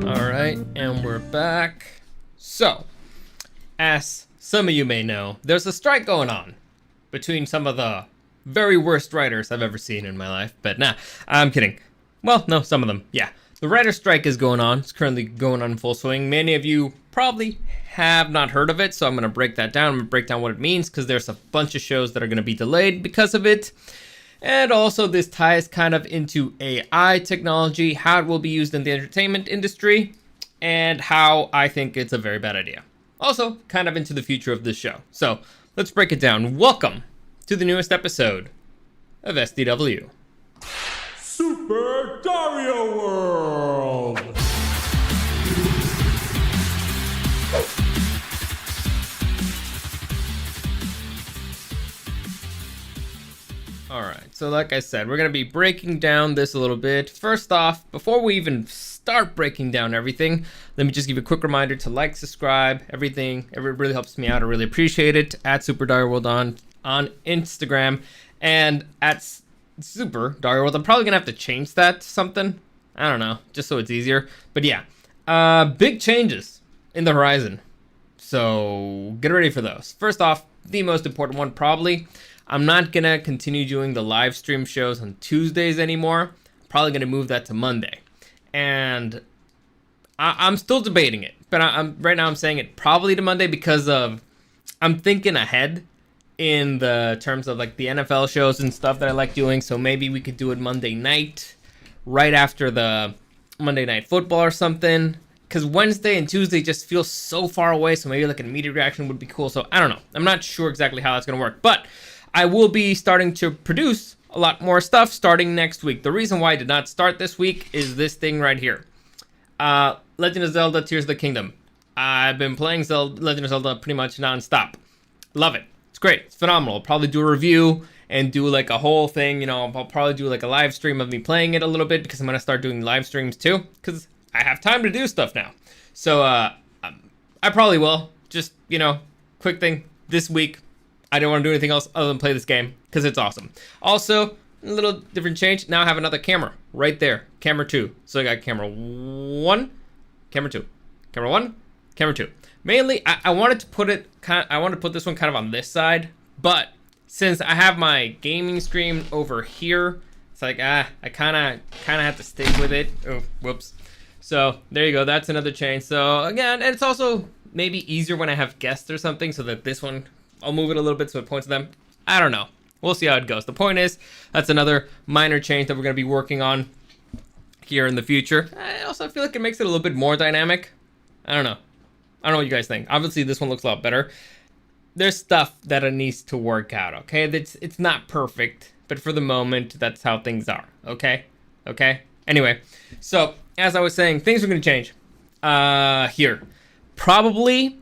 Alright, and we're back. So, as some of you may know, there's a strike going on between some of the very worst writers I've ever seen in my life. But nah, I'm kidding. Well, no, some of them, yeah. The writer strike is going on. It's currently going on in full swing. Many of you probably have not heard of it, so I'm going to break that down. I'm going to break down what it means, because there's a bunch of shows that are going to be delayed because of it. And also this ties kind of into AI technology, how it will be used in the entertainment industry, and how I think it's a very bad idea. Also, kind of into the future of this show. So, let's break it down. Welcome to the newest episode of SDW. Super Dario World! Alright, so like I said, we're going to be breaking down this a little bit. First off, before we even start breaking down everything, let me just give you a quick reminder to like, subscribe, everything. It really helps me out. I really appreciate it. At Super Dario World on Instagram, and at Super Dario World. I'm probably going to have to change that to something. I don't know, just so it's easier. But yeah, big changes in the horizon. So get ready for those. First off, the most important one probably, I'm not going to continue doing the live stream shows on Tuesdays anymore. I'm probably going to move that to Monday. And I'm still debating it. But right now I'm saying it probably to Monday because of I'm thinking ahead in the terms of like the NFL shows and stuff that I like doing. So maybe we could do it Monday night right after the Monday Night Football or something. Because Wednesday and Tuesday just feel so far away. So maybe like an immediate reaction would be cool. So I don't know. I'm not sure exactly how that's going to work. But I will be starting to produce a lot more stuff starting next week. The reason why I did not start this week is this thing right here. Legend of Zelda Tears of the Kingdom. I've been playing Legend of Zelda pretty much non-stop. Love it. It's great. It's phenomenal. I'll probably do a review and do like a whole thing. You know, I'll probably do like a live stream of me playing it a little bit because I'm going to start doing live streams too because I have time to do stuff now. So I probably will. Just, you know, quick thing this week. I don't want to do anything else other than play this game because it's awesome. Also, a little different change. Now I have another camera right there. Camera 2. So I got camera 1, camera 2. Camera 1, camera 2. Mainly, I wanted to put it I wanted to put this one kind of on this side, but since I have my gaming screen over here, it's like I kind of have to stick with it. Oh, whoops. So there you go. That's another change. So again, and it's also maybe easier when I have guests or something, so that this one I'll move it a little bit so it points to them. I don't know. We'll see how it goes. The point is, that's another minor change that we're going to be working on here in the future. I also feel like it makes it a little bit more dynamic. I don't know. I don't know what you guys think. Obviously, this one looks a lot better. There's stuff that it needs to work out, okay? It's not perfect, but for the moment, that's how things are, okay? Okay? Anyway, so, as I was saying, things are going to change here. Probably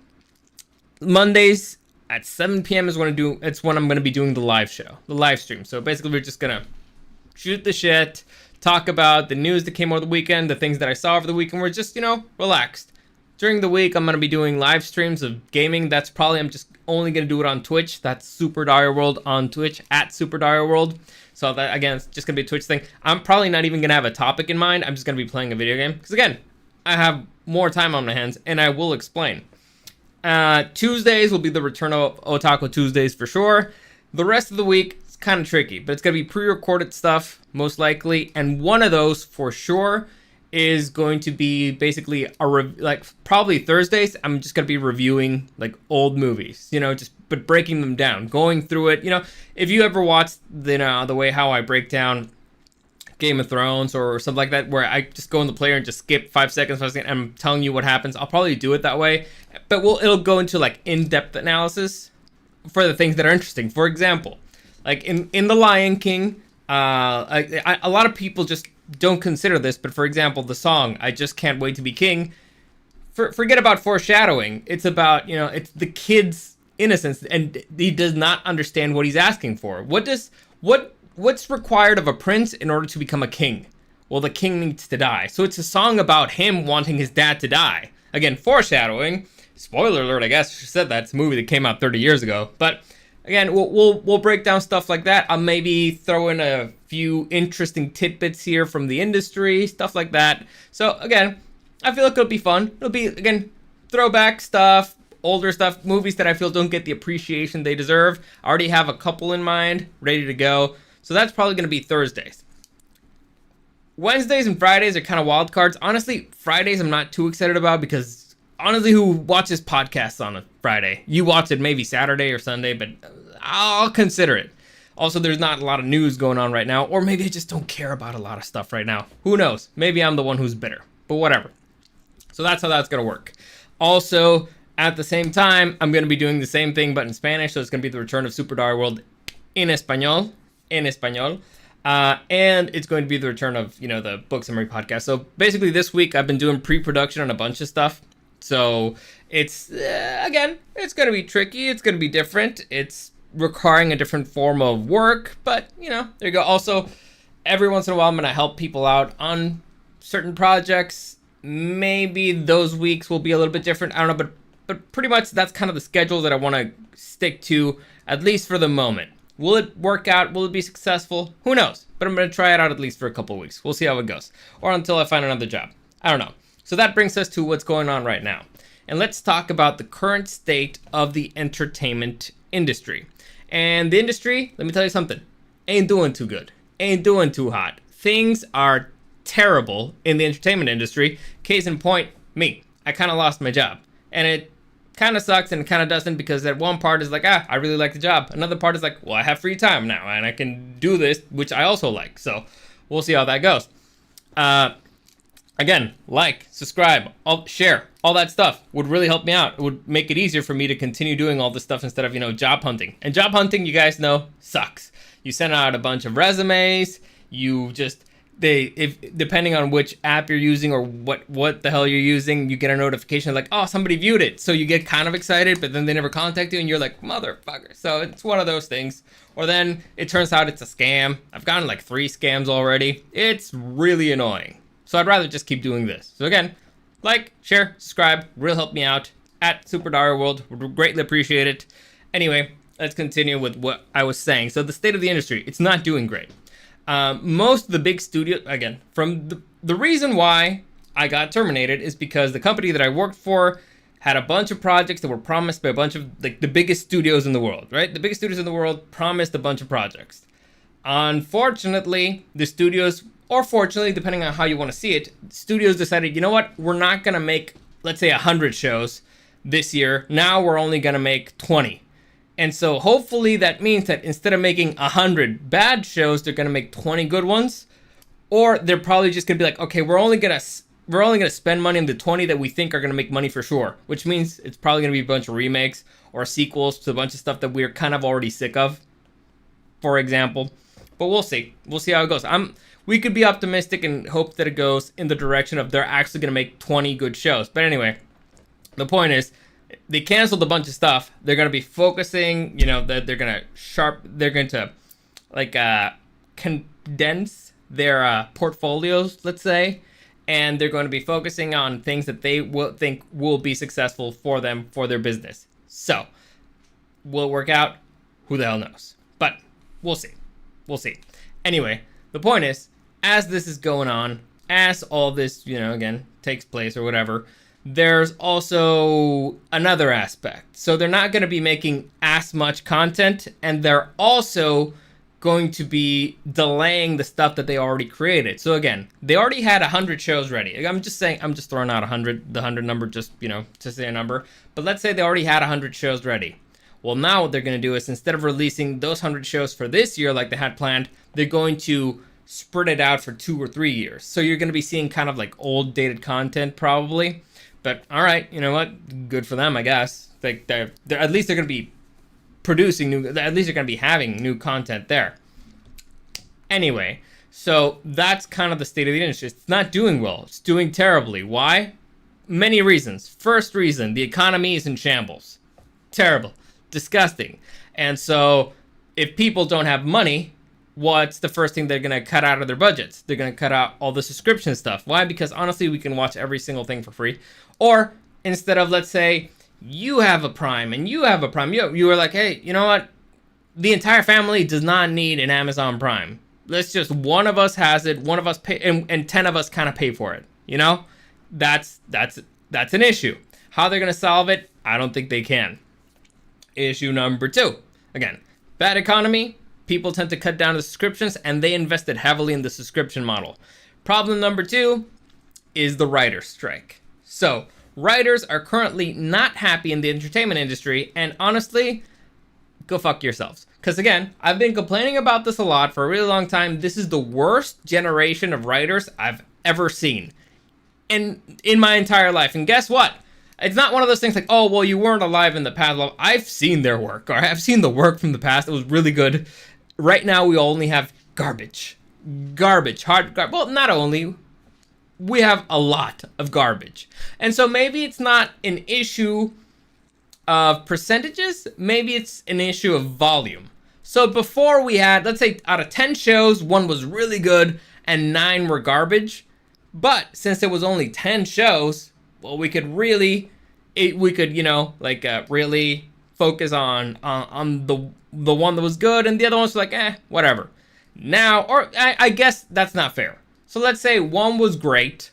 Mondays at 7 p.m. is when I'm going to be doing the live show, the live stream. So basically, we're just going to shoot the shit, talk about the news that came over the weekend, the things that I saw over the weekend. We're just, you know, relaxed. During the week, I'm going to be doing live streams of gaming. That's probably, I'm just only going to do it on Twitch. That's Super Dario World on Twitch, at Super Dario World. So that, again, it's just going to be a Twitch thing. I'm probably not even going to have a topic in mind. I'm just going to be playing a video game. Because again, I have more time on my hands, and I will explain. Tuesdays will be the return of Otaku Tuesdays for sure. The rest of the week, it's kind of tricky, but it's going to be pre-recorded stuff, most likely. And one of those, for sure, is going to be basically probably Thursdays. I'm just going to be reviewing like old movies, you know, but breaking them down, going through it. You know, if you ever watched the way how I break down Game of Thrones or something like that, where I just go in the player and just skip 5 seconds, and I'm telling you what happens. I'll probably do it that way, but it'll go into like in-depth analysis for the things that are interesting. For example, like in The Lion King, a lot of people just don't consider this, but for example, the song "I Just Can't Wait to Be King," forget about foreshadowing. It's about, you know, it's the kid's innocence, and he does not understand what he's asking for. What's required of a prince in order to become a king? Well, the king needs to die. So it's a song about him wanting his dad to die. Again, foreshadowing. Spoiler alert, I guess I said that. It's a movie that came out 30 years ago. But again, we'll break down stuff like that. I'll maybe throw in a few interesting tidbits here from the industry, stuff like that. So again, I feel like it'll be fun. It'll be, again, throwback stuff, older stuff, movies that I feel don't get the appreciation they deserve. I already have a couple in mind, ready to go. So that's probably going to be Thursdays. Wednesdays and Fridays are kind of wild cards. Honestly, Fridays I'm not too excited about because honestly, who watches podcasts on a Friday? You watch it maybe Saturday or Sunday, but I'll consider it. Also, there's not a lot of news going on right now, or maybe I just don't care about a lot of stuff right now. Who knows? Maybe I'm the one who's bitter, but whatever. So that's how that's going to work. Also, at the same time, I'm going to be doing the same thing, but in Spanish. So it's going to be the return of Super Dario World in Español. And it's going to be the return of, the Book Summary podcast. So basically this week I've been doing pre-production on a bunch of stuff. So it's, again, it's going to be tricky. It's going to be different. It's requiring a different form of work. But, there you go. Also, every once in a while I'm going to help people out on certain projects. Maybe those weeks will be a little bit different. I don't know, but pretty much that's kind of the schedule that I want to stick to, at least for the moment. Will it work out? Will it be successful? Who knows? But I'm going to try it out at least for a couple of weeks. We'll see how it goes. Or until I find another job. I don't know. So that brings us to what's going on right now. And let's talk about the current state of the entertainment industry. And the industry, let me tell you something, ain't doing too good. Ain't doing too hot. Things are terrible in the entertainment industry. Case in point, me. I kind of lost my job. And it kind of sucks and kind of doesn't, because that one part is like, I really like the job. Another part is like, well, I have free time now and I can do this, which I also like. So we'll see how that goes. Again, like, subscribe, share, all that stuff would really help me out. It would make it easier for me to continue doing all this stuff instead of, job hunting. And job hunting, you guys know, sucks. You send out a bunch of resumes, you just, depending on which app you're using or what the hell you're using, you get a notification like, oh, somebody viewed it. So you get kind of excited, but then they never contact you and you're like, motherfucker. So it's one of those things. Or then it turns out it's a scam. I've gotten like 3 scams already. It's really annoying. So I'd rather just keep doing this. So again, like, share, subscribe, really help me out at Super Dario World. Would greatly appreciate it. Anyway, let's continue with what I was saying. So the state of the industry, it's not doing great. Most of the big studios, again, from the reason why I got terminated is because the company that I worked for had a bunch of projects that were promised by a bunch of like the biggest studios in the world, right? The biggest studios in the world promised a bunch of projects. Unfortunately, the studios, or fortunately, depending on how you want to see it, studios decided, you know what? We're not going to make, let's say, 100 shows this year. Now we're only going to make 20. And so hopefully that means that instead of making 100 bad shows, they're going to make 20 good ones. Or they're probably just going to be like, okay, we're only going to spend money on the 20 that we think are going to make money for sure. Which means it's probably going to be a bunch of remakes or sequels to a bunch of stuff that we're kind of already sick of, for example. But we'll see. We'll see how it goes. We could be optimistic and hope that it goes in the direction of they're actually going to make 20 good shows. But anyway, the point is, they canceled a bunch of stuff. They're going to be focusing, that they're going to condense their portfolios, let's say, and they're going to be focusing on things that they will think will be successful for them, for their business. So, will it work out? Who the hell knows? But we'll see. We'll see. Anyway, the point is, as this is going on, as all this, again, takes place or whatever, there's also another aspect. So they're not going to be making as much content, and they're also going to be delaying the stuff that they already created. So again, they already had 100 shows ready. I'm just throwing out 100, the 100 number, just, to say a number. But let's say they already had 100 shows ready. Well, now what they're going to do is, instead of releasing those 100 shows for this year like they had planned, they're going to spread it out for 2 or 3 years. So you're going to be seeing kind of like old dated content probably. But all right, you know what? Good for them, I guess. Like they're at least they're going to be producing new. At least they're going to be having new content there. Anyway, so that's kind of the state of the industry. It's not doing well. It's doing terribly. Why? Many reasons. First reason, the economy is in shambles. Terrible, disgusting. And so if people don't have money, what's the first thing they're going to cut out of their budgets? They're going to cut out all the subscription stuff. Why? Because honestly, we can watch every single thing for free. Or instead of, let's say, you have a Prime and you have a Prime, you were like, hey, you know what? The entire family does not need an Amazon Prime. Let's just, one of us has it, one of us pay, and 10 of us kind of pay for it, that's an issue. How they're going to solve it, I don't think they can. Issue number 2. Again, bad economy. People tend to cut down the subscriptions, and they invested heavily in the subscription model. Problem number 2 is the writer's strike. So, writers are currently not happy in the entertainment industry, and honestly, go fuck yourselves. Because again, I've been complaining about this a lot for a really long time. This is the worst generation of writers I've ever seen in my entire life. And guess what? It's not one of those things like, oh, well, you weren't alive in the past. Well, I've seen their work, or I've seen the work from the past. It was really good. Right now, we only have garbage. Well, not only, we have a lot of garbage. And so maybe it's not an issue of percentages, maybe it's an issue of volume. So before we had, let's say out of 10 shows, 1 was really good and 9 were garbage. But since it was only 10 shows, well, we could really, really focus on the one that was good, and the other ones were like, whatever. Now, or I guess that's not fair. So let's say 1 was great,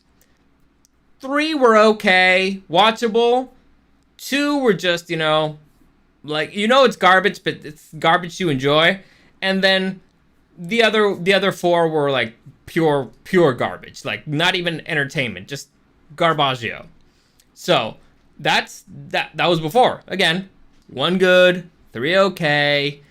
3 were okay, watchable, 2 were just, it's garbage, but it's garbage you enjoy, and then the other 4 were like pure garbage, like not even entertainment, just garbaggio. So that was before. Again, 1 good, 3 okay,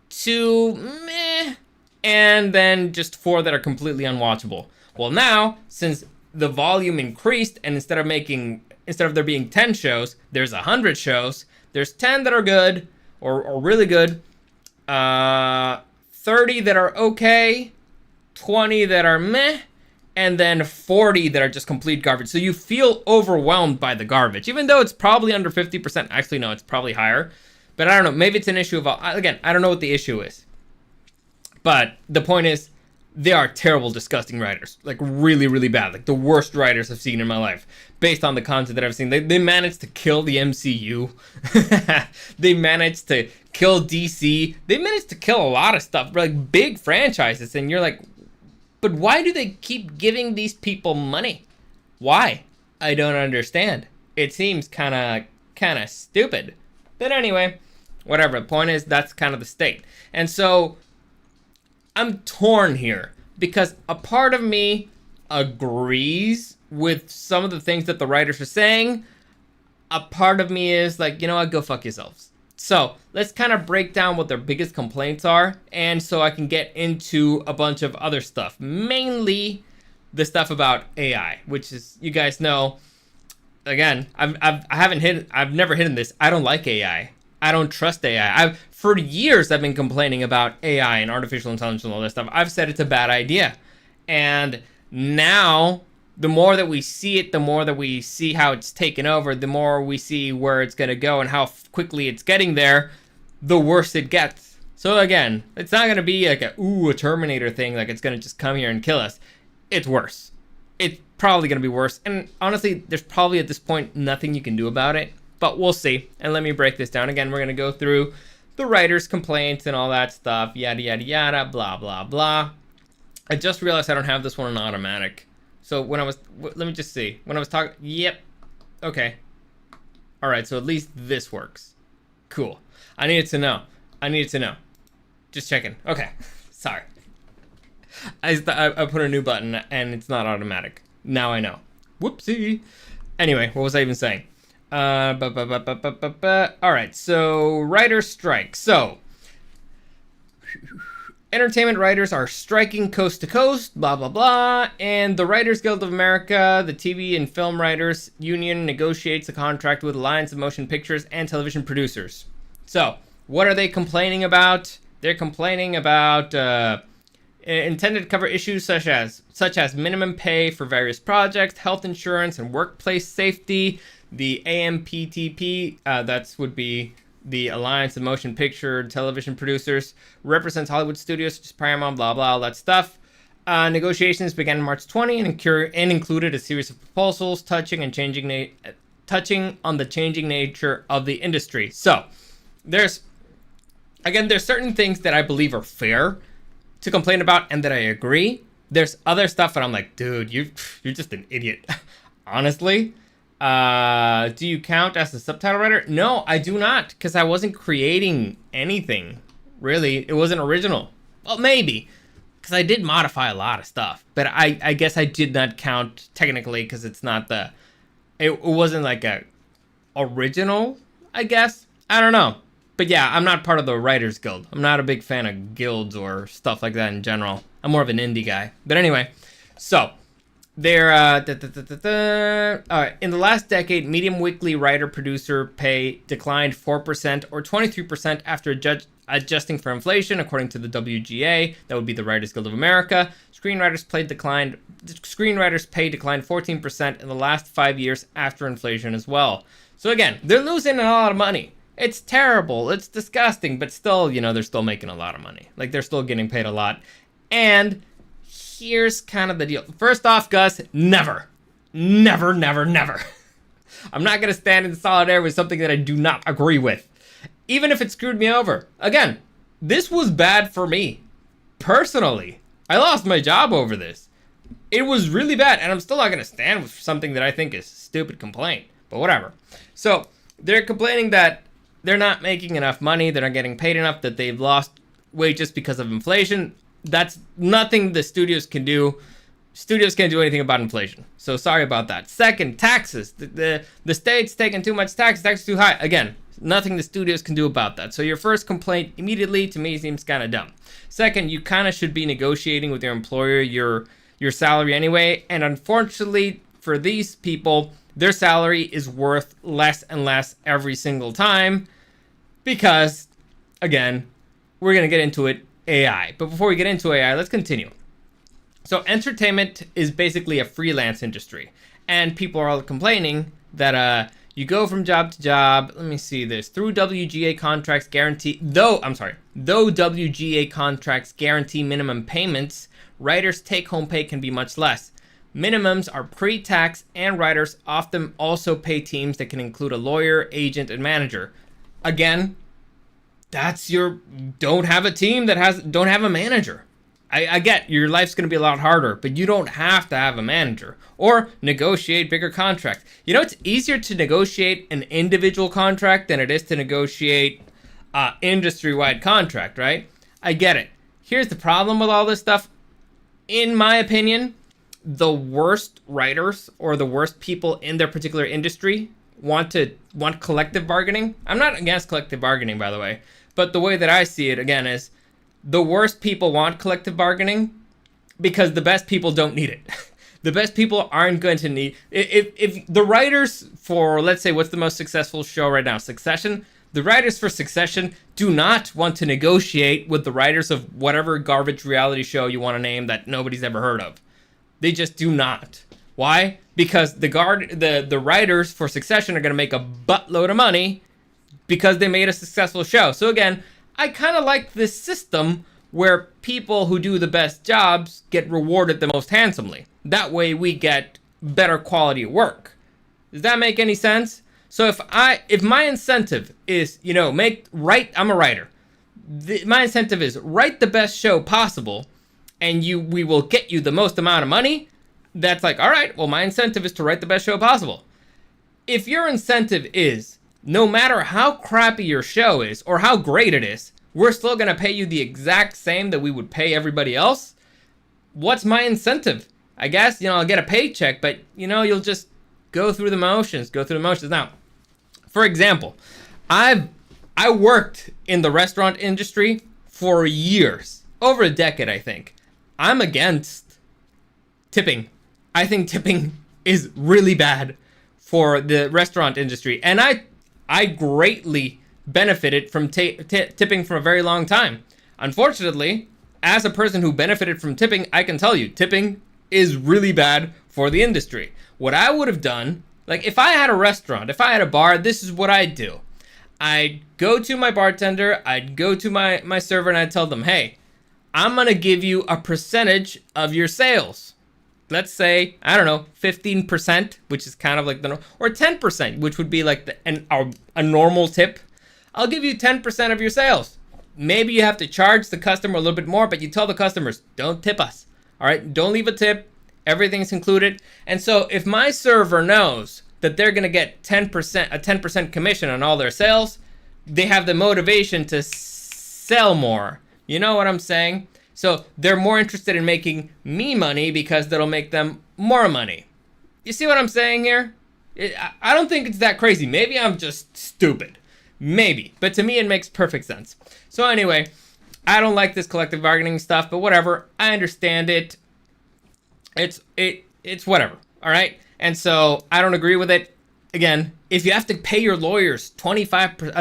2 meh, and then just 4 that are completely unwatchable. Well, now, since the volume increased, and instead of there being 10 shows, there's 100 shows, there's 10 that are good, or really good, 30 that are okay, 20 that are meh, and then 40 that are just complete garbage. So you feel overwhelmed by the garbage, even though it's probably under 50%. Actually, no, it's probably higher. But I don't know. Maybe it's an issue of, again, I don't know what the issue is. But the point is, they are terrible, disgusting writers. Like, really, really bad. Like, the worst writers I've seen in my life. Based on the content that I've seen. They managed to kill the MCU. They managed to kill DC. They managed to kill a lot of stuff. Like, big franchises. And you're like, but why do they keep giving these people money? Why? I don't understand. It seems kind of stupid. But anyway, whatever. The point is, that's kind of the state. And so I'm torn here because a part of me agrees with some of the things that the writers are saying. A part of me is like, you know what, go fuck yourselves. So let's kind of break down what their biggest complaints are, and so I can get into a bunch of other stuff, mainly the stuff about AI, which is, you guys know, again, I've never hidden this. I don't like AI. I don't trust AI. For years I've been complaining about AI and artificial intelligence and all that stuff. I've said it's a bad idea, and now the more that we see it, the more that we see how it's taken over, the more we see where it's going to go and how quickly it's getting there, the worse it gets. So again, it's not going to be like a Terminator thing, like it's going to just come here and kill us. It's worse. It's probably going to be worse. And honestly, there's probably at this point nothing you can do about it, but we'll see. And let me break this down. Again, we're going to go through the writer's complaints and all that stuff, yada, yada, yada, blah, blah, blah. I just realized I don't have this one on automatic. So let me just see. When I was talking, yep. Okay. All right, so at least this works. Cool. I needed to know. Just checking. Okay. Sorry. I put a new button and it's not automatic. Now I know. Whoopsie. Anyway, what was I even saying? All right, so writer strike. So entertainment writers are striking coast to coast, blah, blah, blah. And the Writers Guild of America, the TV and Film Writers Union, negotiates a contract with Alliance of Motion Pictures and Television Producers. So, what are they complaining about? They're complaining about intended to cover issues such as minimum pay for various projects, health insurance, and workplace safety. The AMPTP, would be the Alliance of Motion Picture Television Producers, represents Hollywood studios such as Paramount, blah, blah, all that stuff. Negotiations began March 20 and included a series of proposals touching on the changing nature of the industry. So, there's certain things that I believe are fair to complain about and that I agree. There's other stuff that I'm like, dude, you're just an idiot. honestly. Do you count as a subtitle writer? No, I do not, because I wasn't creating anything, really. It wasn't original. Well, maybe, because I did modify a lot of stuff, but I guess I did not count technically, because it's not it wasn't like a original, I guess. I don't know. But yeah, I'm not part of the Writers Guild. I'm not a big fan of guilds or stuff like that in general. I'm more of an indie guy. But anyway, so they're in the last decade, medium weekly writer-producer pay declined 4% or 23% after adjusting for inflation, according to the WGA. That would be the Writers Guild of America. Screenwriters pay declined 14% in the last 5 years after inflation as well. So again, they're losing a lot of money. It's terrible. It's disgusting, but still, they're still making a lot of money. Like, they're still getting paid a lot. And here's kind of the deal. First off, Gus, never. I'm not going to stand in solidarity with something that I do not agree with, even if it screwed me over. Again, this was bad for me. Personally, I lost my job over this. It was really bad, and I'm still not going to stand with something that I think is a stupid complaint. But whatever. So, they're complaining that they're not making enough money, they're not getting paid enough, that they've lost wages because of inflation. That's nothing the studios can do. Studios can't do anything about inflation. So sorry about that. Second, taxes. The state's taking too much tax. Tax is too high. Again, nothing the studios can do about that. So your first complaint immediately to me seems kind of dumb. Second, you kind of should be negotiating with your employer your salary anyway. And unfortunately for these people, their salary is worth less and less every single time because, again, we're going to get into it, AI. But before we get into AI, let's continue. So entertainment is basically a freelance industry. And people are all complaining that you go from job to job. Let me see this. Though WGA contracts guarantee minimum payments, writers' take-home pay can be much less. Minimums are pre-tax, and writers often also pay teams that can include a lawyer, agent, and manager. Again, don't have a team don't have a manager. I get your life's going to be a lot harder, but you don't have to have a manager or negotiate bigger contracts. It's easier to negotiate an individual contract than it is to negotiate industry-wide contract, right? I get it. Here's the problem with all this stuff. In my opinion, the worst writers or the worst people in their particular industry want collective bargaining. I'm not against collective bargaining, by the way, but the way that I see it, again, is the worst people want collective bargaining because the best people don't need it. The best people aren't going to need... If the writers for, let's say, what's the most successful show right now? Succession? The writers for Succession do not want to negotiate with the writers of whatever garbage reality show you want to name that nobody's ever heard of. They just do not. Why? Because the writers for Succession are going to make a buttload of money because they made a successful show. So again, I kind of like this system where people who do the best jobs get rewarded the most handsomely. That way we get better quality work. Does that make any sense? So if my incentive is, I'm a writer. My incentive is write the best show possible and we will get you the most amount of money. That's like, all right, well, my incentive is to write the best show possible. If your incentive is, no matter how crappy your show is or how great it is, we're still going to pay you the exact same that we would pay everybody else, what's my incentive? I guess, I'll get a paycheck, but, you'll just go through the motions. Now, for example, I worked in the restaurant industry for years, over a decade, I think. I'm against tipping. I think tipping is really bad for the restaurant industry. And I greatly benefited from tipping for a very long time. Unfortunately, as a person who benefited from tipping, I can tell you, tipping is really bad for the industry. What I would have done, like if I had a restaurant, if I had a bar, this is what I'd do. I'd go to my bartender, I'd go to my server, and I'd tell them, hey, I'm going to give you a percentage of your sales. Let's say, 15%, which is kind of like or 10%, which would be like a normal tip. I'll give you 10% of your sales. Maybe you have to charge the customer a little bit more, but you tell the customers, don't tip us. All right, don't leave a tip. Everything's included. And so if my server knows that they're going to get 10%, a 10% commission on all their sales, they have the motivation to sell more. You know what I'm saying? So they're more interested in making me money because that'll make them more money. You see what I'm saying here? I don't think it's that crazy. Maybe I'm just stupid. Maybe. But to me, it makes perfect sense. So anyway, I don't like this collective bargaining stuff, but whatever. I understand it. It's whatever. All right? And so I don't agree with it. Again, if you have to pay your lawyers 25,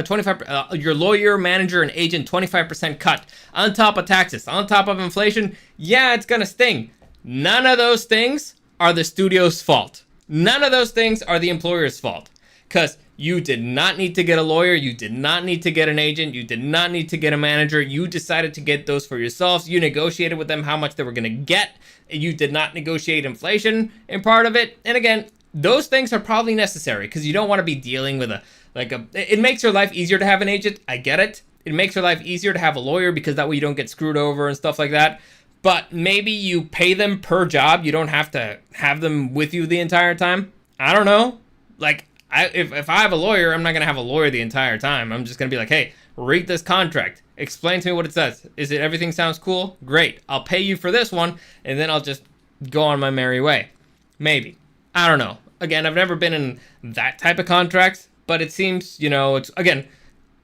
your lawyer, manager, and agent 25% cut on top of taxes, on top of inflation, yeah, it's gonna sting. None of those things are the studio's fault. None of those things are the employer's fault. Because you did not need to get a lawyer, you did not need to get an agent, you did not need to get a manager. You decided to get those for yourselves. You negotiated with them how much they were gonna get. You did not negotiate inflation in part of it. And again, those things are probably necessary because you don't want to be dealing with it makes your life easier to have an agent. I get it. It makes your life easier to have a lawyer because that way you don't get screwed over and stuff like that. But maybe you pay them per job. You don't have to have them with you the entire time. I don't know. Like, if I have a lawyer, I'm not going to have a lawyer the entire time. I'm just going to be like, hey, read this contract. Explain to me what it says. Is it everything sounds cool? Great. I'll pay you for this one, and then I'll just go on my merry way. Maybe. I don't know. Again, I've never been in that type of contract, but it seems, it's, again,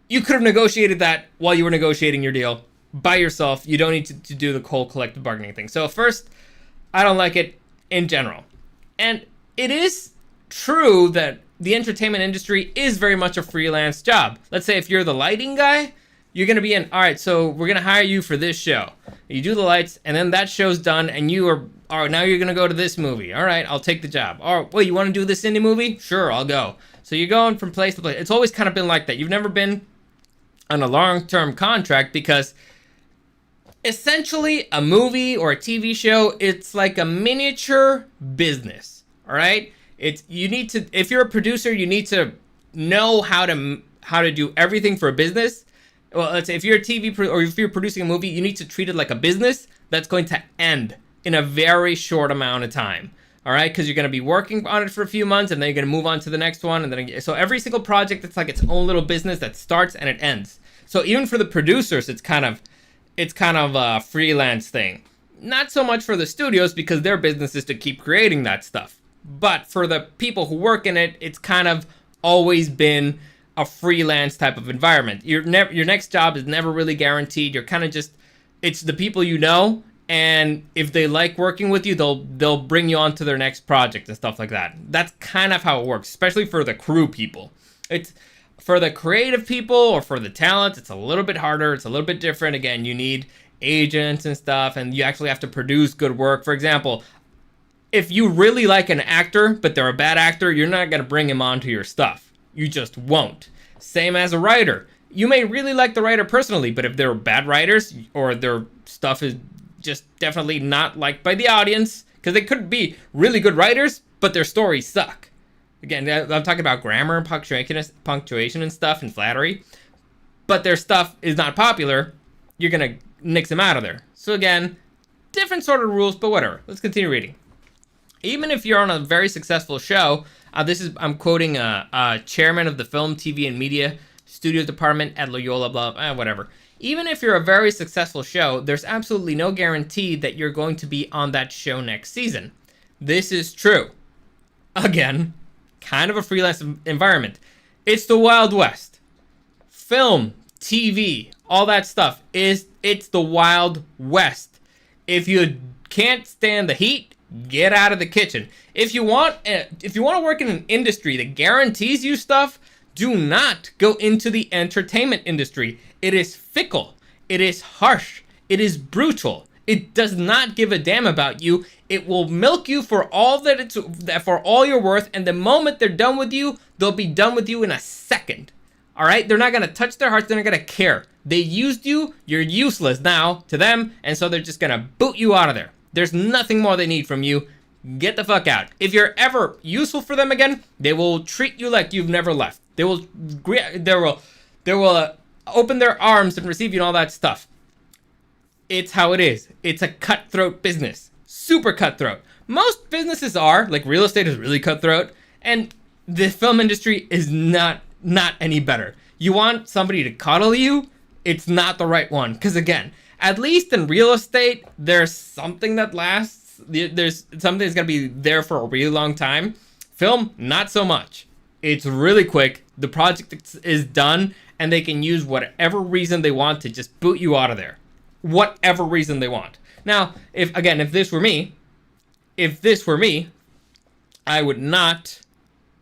you could have negotiated that while you were negotiating your deal by yourself. You don't need to do the whole collective bargaining thing. So first, I don't like it in general. And it is true that the entertainment industry is very much a freelance job. Let's say if you're the lighting guy, you're going to be all right, so we're going to hire you for this show. You do the lights, and then that show's done, and you are, all right, now you're going to go to this movie. All right, I'll take the job. All right, wait, you want to do this indie movie? Sure, I'll go. So you're going from place to place. It's always kind of been like that. You've never been on a long-term contract because essentially a movie or a TV show, it's like a miniature business, all right? If you're a producer, you need to know how to do everything for a business. Well, let's say if you're a or if you're producing a movie, you need to treat it like a business that's going to end in a very short amount of time. All right, because you're going to be working on it for a few months, and then you're going to move on to the next one, and then so every single project, it's like its own little business that starts and it ends. So even for the producers, it's kind of a freelance thing. Not so much for the studios because their business is to keep creating that stuff. But for the people who work in it, it's kind of always been a freelance type of environment. Your next job is never really guaranteed. You're kind of just, it's the people you know, and if they like working with you, they'll bring you on to their next project and stuff like that. That's kind of how it works, especially for the crew people. It's for the creative people or for the talent, it's a little bit harder. It's a little bit different. Again, you need agents and stuff, and you actually have to produce good work. For example, if you really like an actor, but they're a bad actor, you're not going to bring him onto your stuff. You just won't. Same as a writer. You may really like the writer personally, but if they're bad writers or their stuff is just definitely not liked by the audience, because they could be really good writers, but their stories suck. Again, I'm talking about grammar and punctuation and stuff and flattery, but their stuff is not popular, you're going to nix them out of there. So again, different sort of rules, but whatever. Let's continue reading. Even if you're on a very successful show, I'm quoting a chairman of the Film, TV, and Media Studios Department at Loyola, whatever. Even if you're a very successful show, there's absolutely no guarantee that you're going to be on that show next season. This is true. Again, kind of a freelance environment. It's the Wild West. Film, TV, all that stuff it's the Wild West. If you can't stand the heat, get out of the kitchen. If you want to work in an industry that guarantees you stuff, do not go into the entertainment industry. It is fickle. It is harsh. It is brutal. It does not give a damn about you. It will milk you for all for all you're worth, and the moment they're done with you, they'll be done with you in a second. All right? They're not going to touch their hearts. They're not going to care. They used you. You're useless now to them, and so they're just going to boot you out of there. There's nothing more they need from you. Get the fuck out. If you're ever useful for them again, they will treat you like you've never left. They will open their arms and receive you and all that stuff. It's how it is. It's a cutthroat business. super cutthroat. Most businesses are, like real estate is really cutthroat, and the film industry is not any better. You want somebody to coddle you, it's not the right one. Because again, at least in real estate, there's something that lasts. There's something that's gonna be there for a really long time. Film, not so much. It's really quick. The project is done, and they can use whatever reason they want to just boot you out of there. Whatever reason they want. Now, if this were me, I would not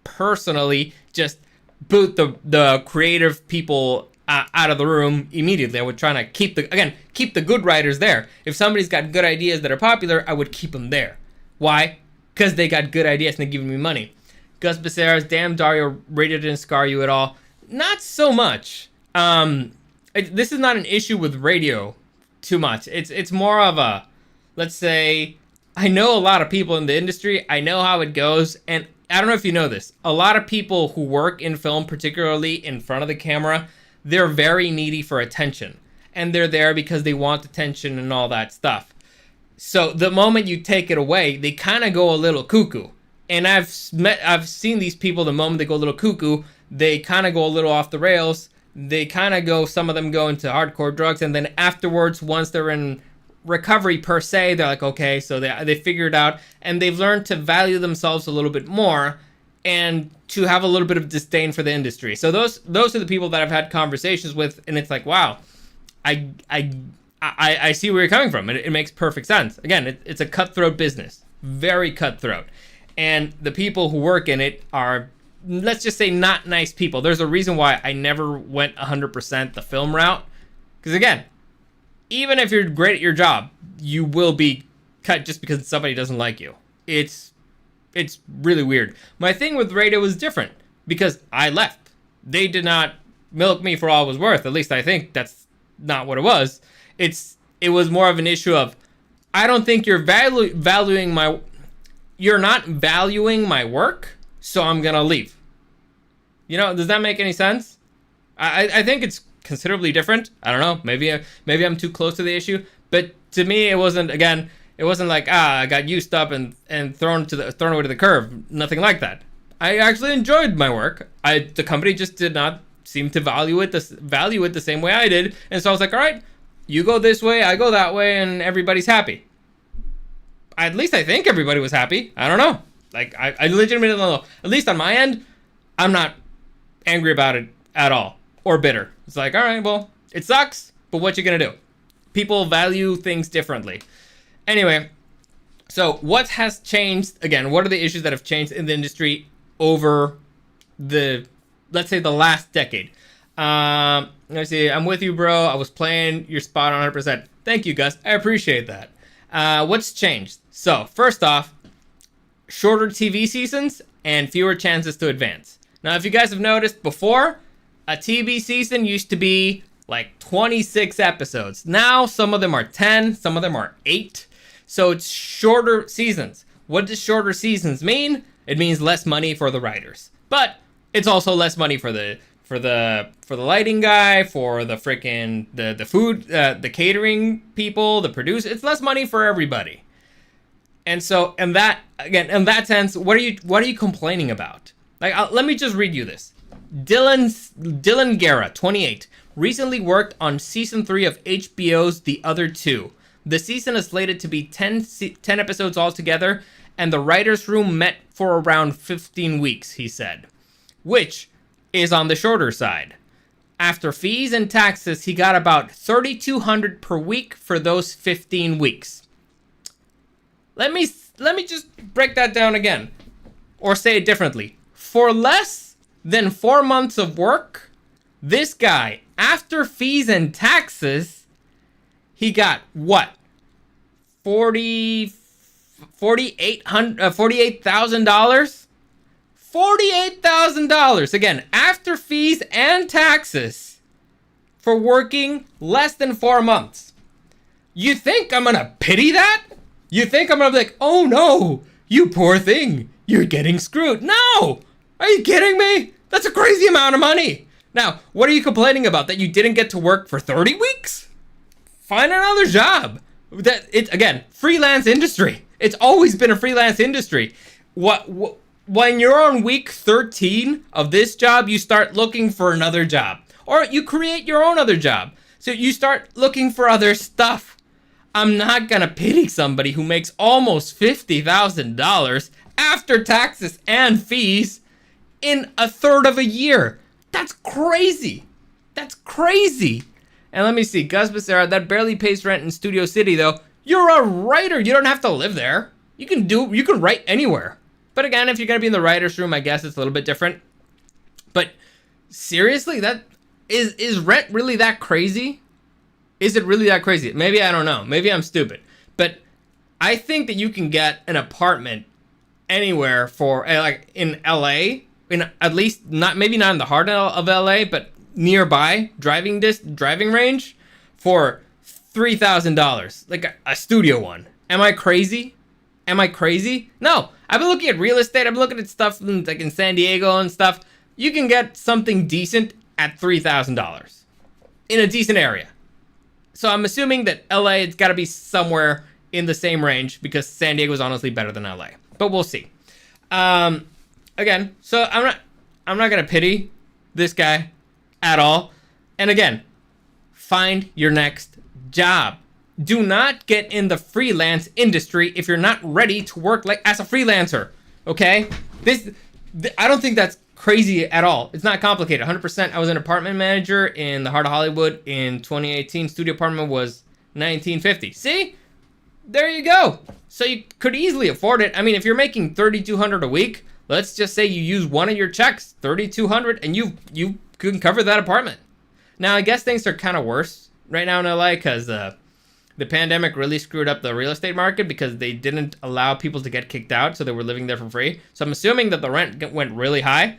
personally just boot the creative people out of the room immediately. I would try to keep the good writers there. If somebody's got good ideas that are popular, I would keep them there. Why? Because they got good ideas and they're giving me money. Gus Becerra's damn Dario Radio didn't scar you at all. Not so much. This is not an issue with radio too much. It's more of a, let's say, I know a lot of people in the industry. I know how it goes, and I don't know if you know this. A lot of people who work in film, particularly in front of the camera, they're very needy for attention. And they're there because they want attention and all that stuff. So the moment you take it away, they kind of go a little cuckoo. And I've seen these people, the moment they go a little cuckoo, they kind of go a little off the rails. They kind of go, some of them go into hardcore drugs. And then afterwards, once they're in recovery per se, they're like, okay, so they figure it out. And they've learned to value themselves a little bit more and to have a little bit of disdain for the industry. So those are the people that I've had conversations with. And it's like, wow, I see where you're coming from. It makes perfect sense. Again, it's a cutthroat business, very cutthroat. And the people who work in it are, let's just say, not nice people. There's a reason why I never went 100% the film route. Because again, even if you're great at your job, you will be cut just because somebody doesn't like you. It's really weird. My thing with radio was different because I left. They did not milk me for all it was worth. At least I think that's not what it was. It was more of an issue of, I don't think you're valuing my... You're not valuing my work, so I'm gonna leave. You know, does that make any sense? I think it's considerably different. I don't know. Maybe I'm too close to the issue, but to me, it wasn't like I got used up and thrown away to the curb. Nothing like that. I actually enjoyed my work. The company just did not seem to value it the same way I did, and so I was like, all right, you go this way, I go that way, and everybody's happy. At least I think everybody was happy. I don't know. Like, I legitimately don't know. At least on my end, I'm not angry about it at all. Or bitter. It's like, all right, well, it sucks, but what you gonna do? People value things differently. Anyway, so what has changed? Again, what are the issues that have changed in the industry over let's say the last decade? Let's see. I'm with you, bro. I was playing your spot on 100%. Thank you, Gus. I appreciate that. What's changed? So, first off, shorter TV seasons and fewer chances to advance. Now, if you guys have noticed before, a TV season used to be like 26 episodes. Now, some of them are 10, some of them are 8. So, it's shorter seasons. What does shorter seasons mean? It means less money for the writers. But it's also less money for the lighting guy, for the freaking the food, the catering people, the producer. It's less money for everybody. And so, in that sense, what are you complaining about? Like, let me just read you this. Dylan Guerra, 28, recently worked on season 3 of HBO's The Other Two. The season is slated to be 10 episodes altogether, and the writers' room met for around 15 weeks, he said, which is on the shorter side. After fees and taxes, he got about $3,200 per week for those 15 weeks. Let me just break that down again, or say it differently. For less than 4 months of work, this guy, after fees and taxes, he got what? $48,000? $48,000, again, after fees and taxes, for working less than 4 months. You think I'm gonna pity that? You think I'm gonna be like, oh no, you poor thing, you're getting screwed? No! Are you kidding me? That's a crazy amount of money. Now, what are you complaining about? That you didn't get to work for 30 weeks? Find another job. That it's again freelance industry. It's always been a freelance industry. When you're on week 13 of this job, you start looking for another job, or you create your own other job. So you start looking for other stuff. I'm not gonna pity somebody who makes almost $50,000 after taxes and fees in a third of a year. That's crazy. That's crazy. And let me see, Gus Becerra, that barely pays rent in Studio City though. You're a writer. You don't have to live there. You can write anywhere. But again, if you're gonna be in the writer's room, I guess it's a little bit different. But seriously, that is rent really that crazy? Is it really that crazy? Maybe I don't know. Maybe I'm stupid. But I think that you can get an apartment anywhere for like in LA, in at least maybe not in the heart of LA, but nearby driving range for $3,000, like a studio one. Am I crazy? No. I've been looking at real estate. I've been looking at stuff like in San Diego and stuff. You can get something decent at $3,000 in a decent area. So I'm assuming that LA, it's got to be somewhere in the same range because San Diego is honestly better than LA. But we'll see. Again, so I'm not gonna pity this guy at all. And again, find your next job. Do not get in the freelance industry if you're not ready to work like as a freelancer. Okay? I don't think that's crazy at all. It's not complicated. 100%. I was an apartment manager in the heart of Hollywood in 2018. Studio apartment was $1950. See? There you go. So you could easily afford it. I mean, if you're making $3,200 a week, let's just say you use one of your checks, $3,200, and you can cover that apartment. Now, I guess things are kind of worse right now in LA because the pandemic really screwed up the real estate market because they didn't allow people to get kicked out, so they were living there for free. So I'm assuming that the rent went really high,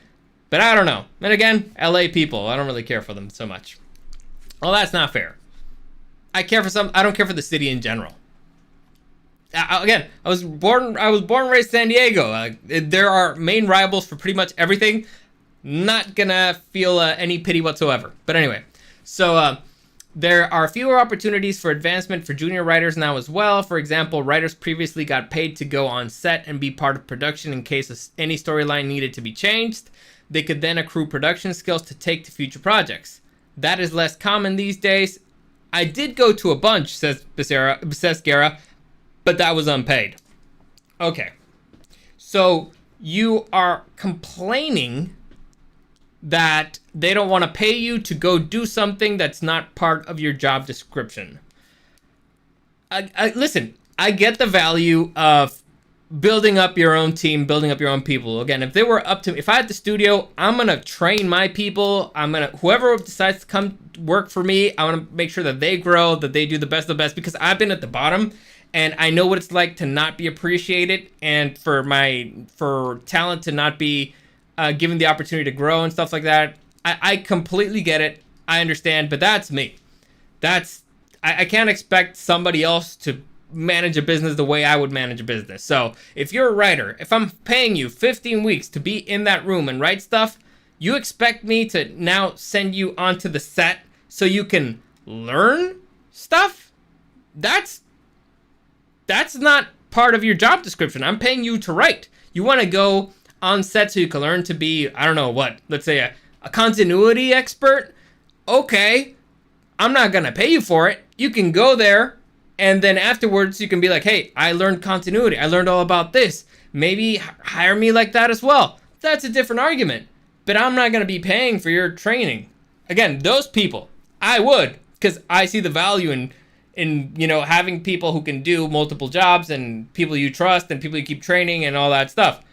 but I don't know. And again, LA people, I don't really care for them so much. Well, that's not fair. I don't care for the city in general. Again, I was born and raised San Diego. There are main rivals for pretty much everything. Not gonna feel any pity whatsoever. But anyway, so there are fewer opportunities for advancement for junior writers now as well. For example, writers previously got paid to go on set and be part of production in case any storyline needed to be changed. They could then accrue production skills to take to future projects. That is less common these days. I did go to a bunch, says Guerra, but that was unpaid. Okay. So you are complaining that they don't want to pay you to go do something that's not part of your job description. Listen, I get the value of building up your own team, building up your own people. Again, if I had the studio, I'm going to train my people. Whoever decides to come work for me, I want to make sure that they grow, that they do the best of the best, because I've been at the bottom and I know what it's like to not be appreciated and for talent to not be given the opportunity to grow and stuff like that. I completely get it. I understand, but that's me. I can't expect somebody else to manage a business the way I would manage a business. So if you're a writer, if I'm paying you 15 weeks to be in that room and write stuff, you expect me to now send you onto the set so you can learn stuff? That's not part of your job description. I'm paying you to write. You want to go on set so you can learn to be, I don't know what, let's say a continuity expert? Okay, I'm not going to pay you for it. You can go there, and then afterwards you can be like, hey, I learned continuity. I learned all about this. Maybe hire me like that as well. That's a different argument. But I'm not going to be paying for your training. Again, those people, I would, because I see the value in having people who can do multiple jobs and people you trust and people you keep training and all that stuff.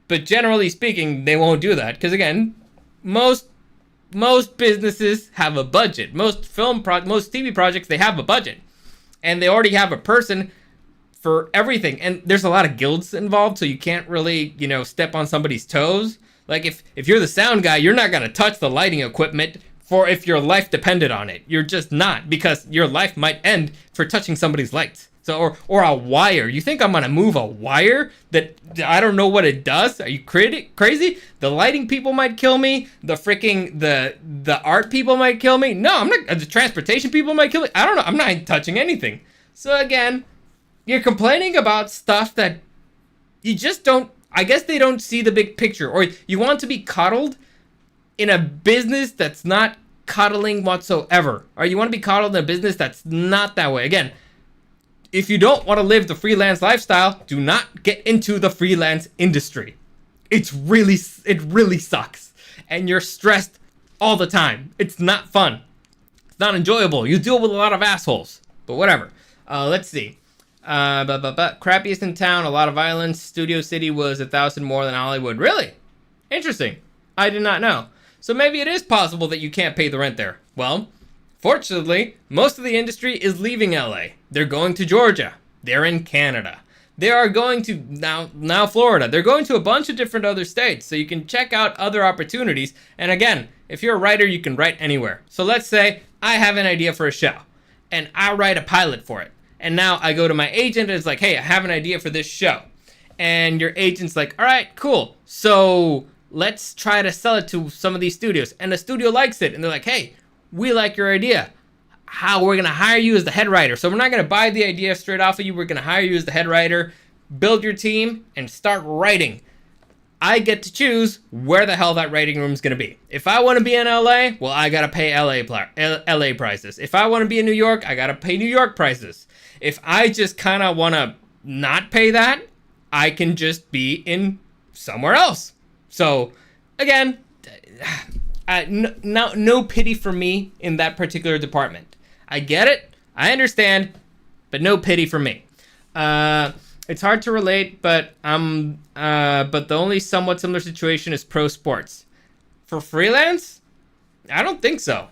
But generally speaking, they won't do that because, again, most businesses have a budget. Most TV projects, they have a budget, and they already have a person for everything. And there's a lot of guilds involved, so you can't really step on somebody's toes. Like if you're the sound guy, you're not gonna touch the lighting equipment for if your life depended on it. You're just not, because your life might end for touching somebody's lights. So, or a wire. You think I'm gonna move a wire that I don't know what it does? Are you crazy? The lighting people might kill me. The art people might kill me. No, I'm not. The transportation people might kill me. I don't know. I'm not touching anything. So again, you're complaining about stuff that you just don't, I guess they don't see the big picture, or you want to be coddled in a business that's not coddling whatsoever, or you want to be coddled in a business that's not that way. Again, if you don't want to live the freelance lifestyle, do not get into the freelance industry. It really sucks, and you're stressed all the time. It's not fun. It's not enjoyable. You deal with a lot of assholes, but whatever. Let's see. Crappiest in town, a lot of violence. Studio City was 1,000 more than Hollywood. Really? Interesting. I did not know. So maybe it is possible that you can't pay the rent there. Well, fortunately, most of the industry is leaving LA. They're going to Georgia. They're in Canada. They are going to now Florida. They're going to a bunch of different other states, so you can check out other opportunities. And again, if you're a writer, you can write anywhere. So let's say I have an idea for a show, and I write a pilot for it. And now I go to my agent and it's like, hey, I have an idea for this show. And your agent's like, all right, cool. So let's try to sell it to some of these studios. And the studio likes it. And they're like, hey, we like your idea. How we're going to hire you as the head writer. So we're not going to buy the idea straight off of you. We're going to hire you as the head writer, build your team, and start writing. I get to choose where the hell that writing room is going to be. If I want to be in LA, well, I got to pay LA prices. If I want to be in New York, I got to pay New York prices. If I just kind of want to not pay that, I can just be in somewhere else. So, again, no pity for me in that particular department. I get it. I understand. But no pity for me. It's hard to relate, but the only somewhat similar situation is pro sports. For freelance, I don't think so.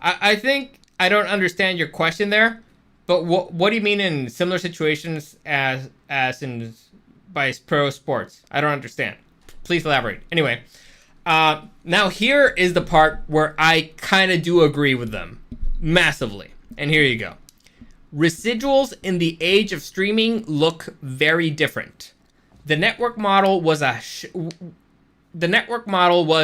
I think I don't understand your question there, but what do you mean in similar situations as in by pro sports? I don't understand. Please elaborate. Anyway, now here is the part where I kind of do agree with them massively, and here you go. Residuals in the age of streaming look very different. The network model was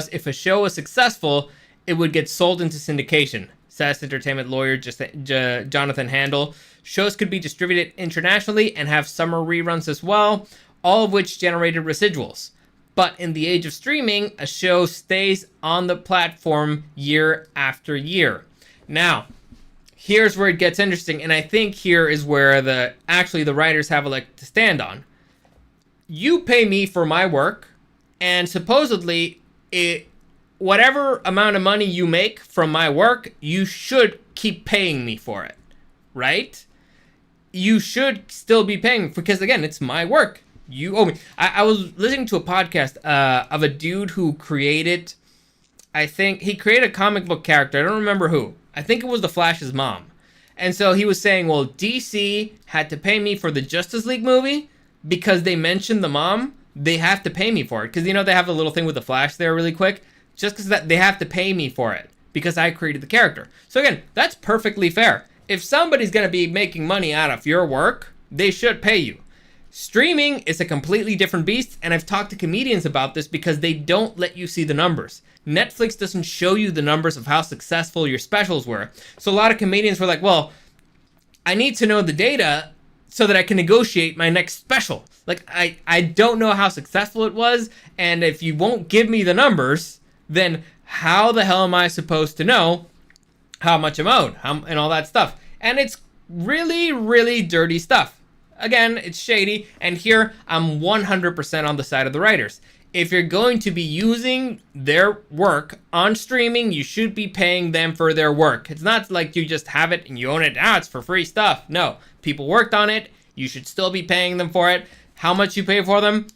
if a show was successful, it would get sold into syndication. SAS Entertainment lawyer Jonathan Handel. Shows could be distributed internationally and have summer reruns as well, all of which generated residuals. But in the age of streaming, a show stays on the platform year after year. Now, here's where it gets interesting, and I think here is where the writers have a leg to stand on. You pay me for my work, and supposedly whatever amount of money you make from my work, you should keep paying me for it, right? You should still be paying, because again, it's my work. You owe me. I was listening to a podcast of a dude who created, I think he created a comic book character. I don't remember who. I think it was the Flash's mom. And so he was saying, well, DC had to pay me for the Justice League movie because they mentioned the mom. They have to pay me for it. Because, they have a little thing with the Flash there really quick. Just because they have to pay me for it because I created the character. So again, that's perfectly fair. If somebody's going to be making money out of your work, they should pay you. Streaming is a completely different beast, and I've talked to comedians about this because they don't let you see the numbers. Netflix doesn't show you the numbers of how successful your specials were. So a lot of comedians were like, well, I need to know the data so that I can negotiate my next special. Like, I don't know how successful it was, and if you won't give me the numbers, then how the hell am I supposed to know how much I'm owed and all that stuff? And it's really, really dirty stuff. Again, it's shady, and here I'm 100% on the side of the writers. If you're going to be using their work on streaming, you should be paying them for their work. It's not like you just have it and you own it. It's for free stuff. No, people worked on it. You should still be paying them for it. How much you pay for them?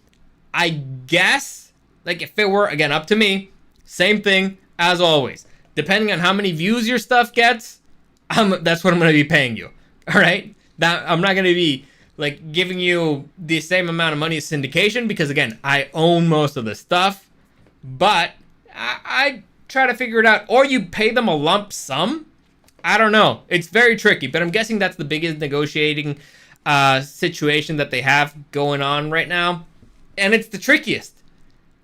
I guess, like if it were, again, up to me, same thing as always. Depending on how many views your stuff gets, that's what I'm going to be paying you. All right? I'm not going to be like giving you the same amount of money as syndication because, again, I own most of the stuff. But I try to figure it out. Or you pay them a lump sum. I don't know. It's very tricky. But I'm guessing that's the biggest negotiating situation that they have going on right now. And it's the trickiest.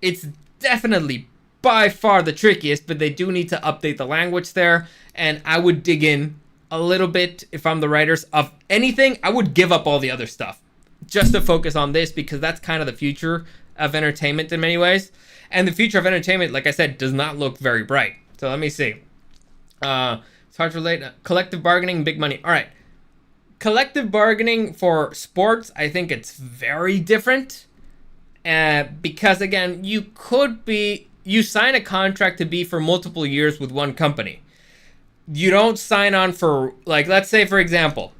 It's definitely by far the trickiest, but they do need to update the language there. And I would dig in a little bit if I'm the writers of anything. I would give up all the other stuff just to focus on this, because that's kind of the future of entertainment in many ways. And the future of entertainment, like I said, does not look very bright. So let me see. It's hard to relate. Collective bargaining, big money. All right. Collective bargaining for sports, I think it's very different. Because, again, you sign a contract to be for multiple years with one company. You don't sign on for, like, let's say, for example,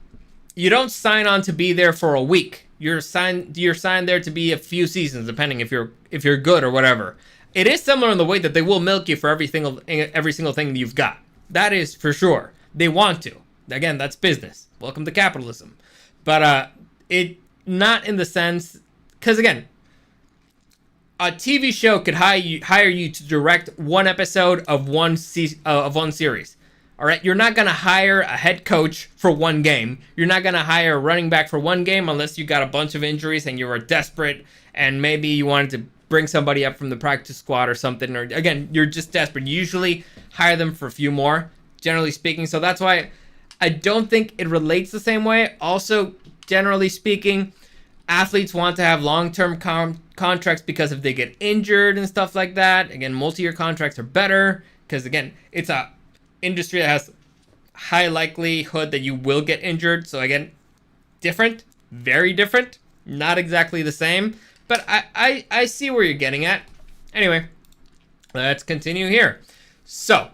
you don't sign on to be there for a week. You're signed there to be a few seasons, depending if you're good or whatever. It is similar in the way that they will milk you for every single thing that you've got. That is for sure. They want to. Again, that's business. Welcome to capitalism. But it not in the sense, because again, a TV show could hire you to direct one episode of one series. All right, you're not gonna hire a head coach for one game. You're not gonna hire a running back for one game unless you got a bunch of injuries and you were desperate and maybe you wanted to bring somebody up from the practice squad or something. Or again, you're just desperate. You usually hire them for a few more, generally speaking. So that's why I don't think it relates the same way. Also, generally speaking, athletes want to have long-term contracts because if they get injured and stuff like that, again, multi-year contracts are better because again, it's a industry that has high likelihood that you will get injured. So again, different, very different, not exactly the same, but I see where you're getting at. Anyway, let's continue here. So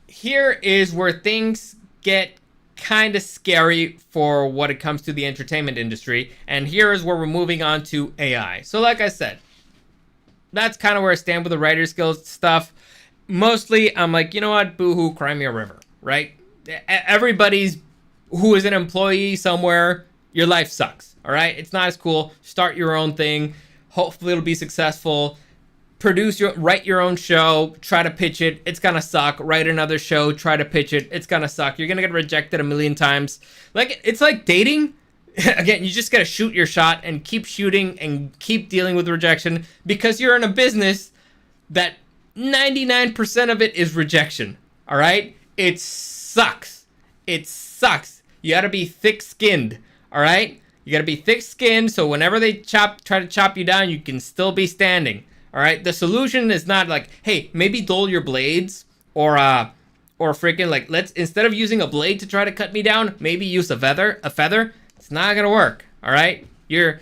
here is where things get kind of scary for what it comes to the entertainment industry. And here is where we're moving on to AI. So like I said, that's kind of where I stand with the writer skills stuff. Mostly, I'm like, you know what? Boo-hoo, cry me a river, right? Everybody's who is an employee somewhere, your life sucks, all right? It's not as cool. Start your own thing. Hopefully it'll be successful. Write your own show. Try to pitch it. It's gonna suck. Write another show. Try to pitch it. It's gonna suck. You're gonna get rejected a million times. Like, it's like dating. Again, you just gotta shoot your shot and keep shooting and keep dealing with rejection because you're in a business that 99% of it is rejection. All right? It sucks. It sucks. You gotta be thick-skinned. All right? You gotta be thick-skinned so whenever they try to chop you down, you can still be standing. All right? The solution is not like, hey, maybe dull your blades or freaking like instead of using a blade to try to cut me down, maybe use a feather. It's not gonna work. All right? You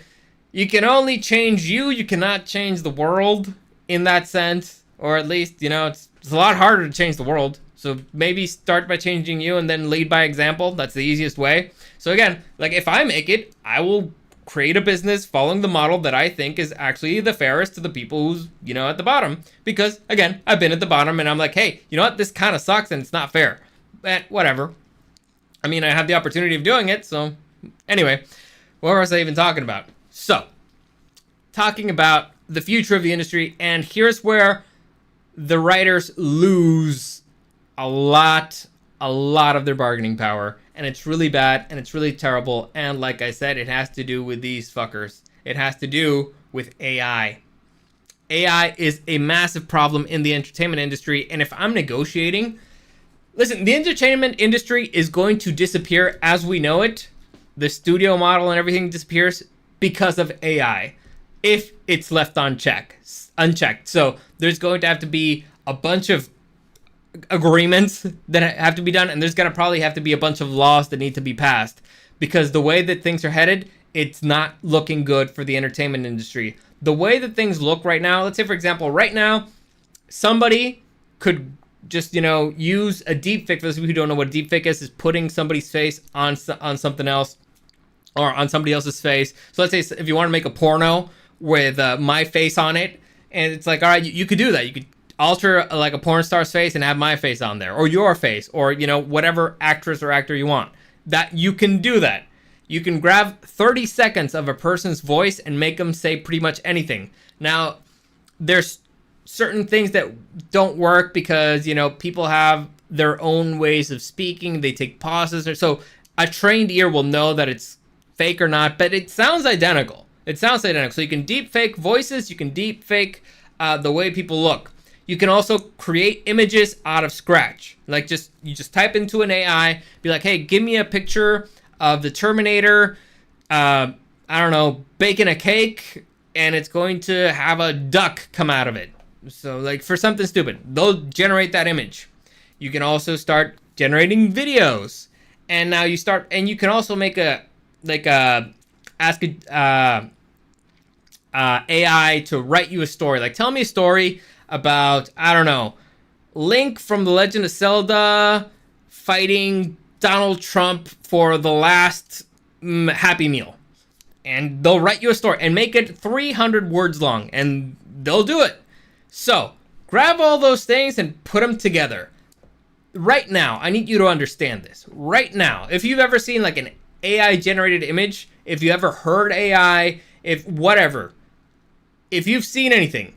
can only change you. You cannot change the world in that sense. Or at least, you know, it's a lot harder to change the world. So maybe start by changing you and then lead by example. That's the easiest way. So again, like if I make it, I will create a business following the model that I think is actually the fairest to the people who's, you know, at the bottom. Because again, I've been at the bottom and I'm like, hey, you know what? This kind of sucks and it's not fair. But whatever. I mean, I have the opportunity of doing it. So anyway, what was I even talking about? So talking about the future of the industry. And here's where the writers lose a lot of their bargaining power, and it's really bad and it's really terrible. And like I said, it has to do with these fuckers. It has to do with AI. AI is a massive problem in the entertainment industry, and if I'm negotiating, listen, the entertainment industry is going to disappear as we know it. The studio model and everything disappears because of AI if it's left unchecked. So there's going to have to be a bunch of agreements that have to be done, and there's going to probably have to be a bunch of laws that need to be passed because the way that things are headed, it's not looking good for the entertainment industry. The way that things look right now, let's say for example, right now, somebody could just, you know, use a deepfake. For those of you who don't know what a deepfake is putting somebody's face on something else or on somebody else's face. So let's say if you want to make a porno with my face on it, and it's like, all right, you could do that. You could alter like a porn star's face and have my face on there, or your face, or, you know, whatever actress or actor you want. That you can do that. You can grab 30 seconds of a person's voice and make them say pretty much anything. Now, there's certain things that don't work because, you know, people have their own ways of speaking. They take pauses, or so a trained ear will know that it's fake or not, but it sounds identical. It sounds identical. So you can deep fake voices. You can deep fake the way people look. You can also create images out of scratch. Like you just type into an AI, be like, hey, give me a picture of the Terminator, I don't know, baking a cake, and it's going to have a duck come out of it. So like for something stupid, they'll generate that image. You can also start generating videos, and now you can also make ask a AI to write you a story. Like, tell me a story about, I don't know, Link from The Legend of Zelda fighting Donald Trump for the last Happy Meal. And they'll write you a story and make it 300 words long, and they'll do it. So, grab all those things and put them together. Right now, I need you to understand this. Right now, if you've ever seen like an AI generated image, if you ever heard AI, if you've seen anything,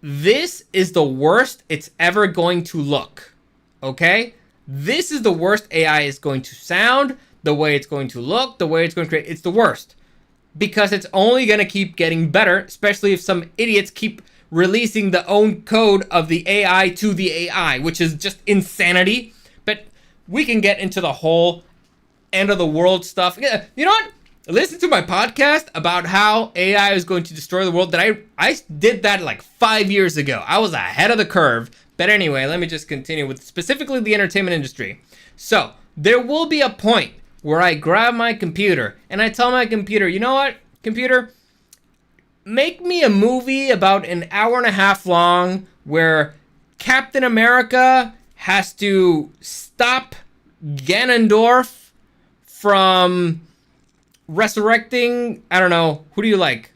this is the worst it's ever going to look. Okay? This is the worst AI is going to sound, the way it's going to look, the way it's going to create. It's the worst. Because it's only going to keep getting better, especially if some idiots keep releasing the own code of the AI to the AI, which is just insanity. But we can get into the whole end of the world stuff. Yeah, you know what? Listen to my podcast about how AI is going to destroy the world. That I did that like 5 years ago. I was ahead of the curve. But anyway, let me just continue with specifically the entertainment industry. So there will be a point where I grab my computer and I tell my computer, you know what, computer, make me a movie about an hour and a half long where Captain America has to stop Ganondorf from resurrecting, I don't know, who do you like?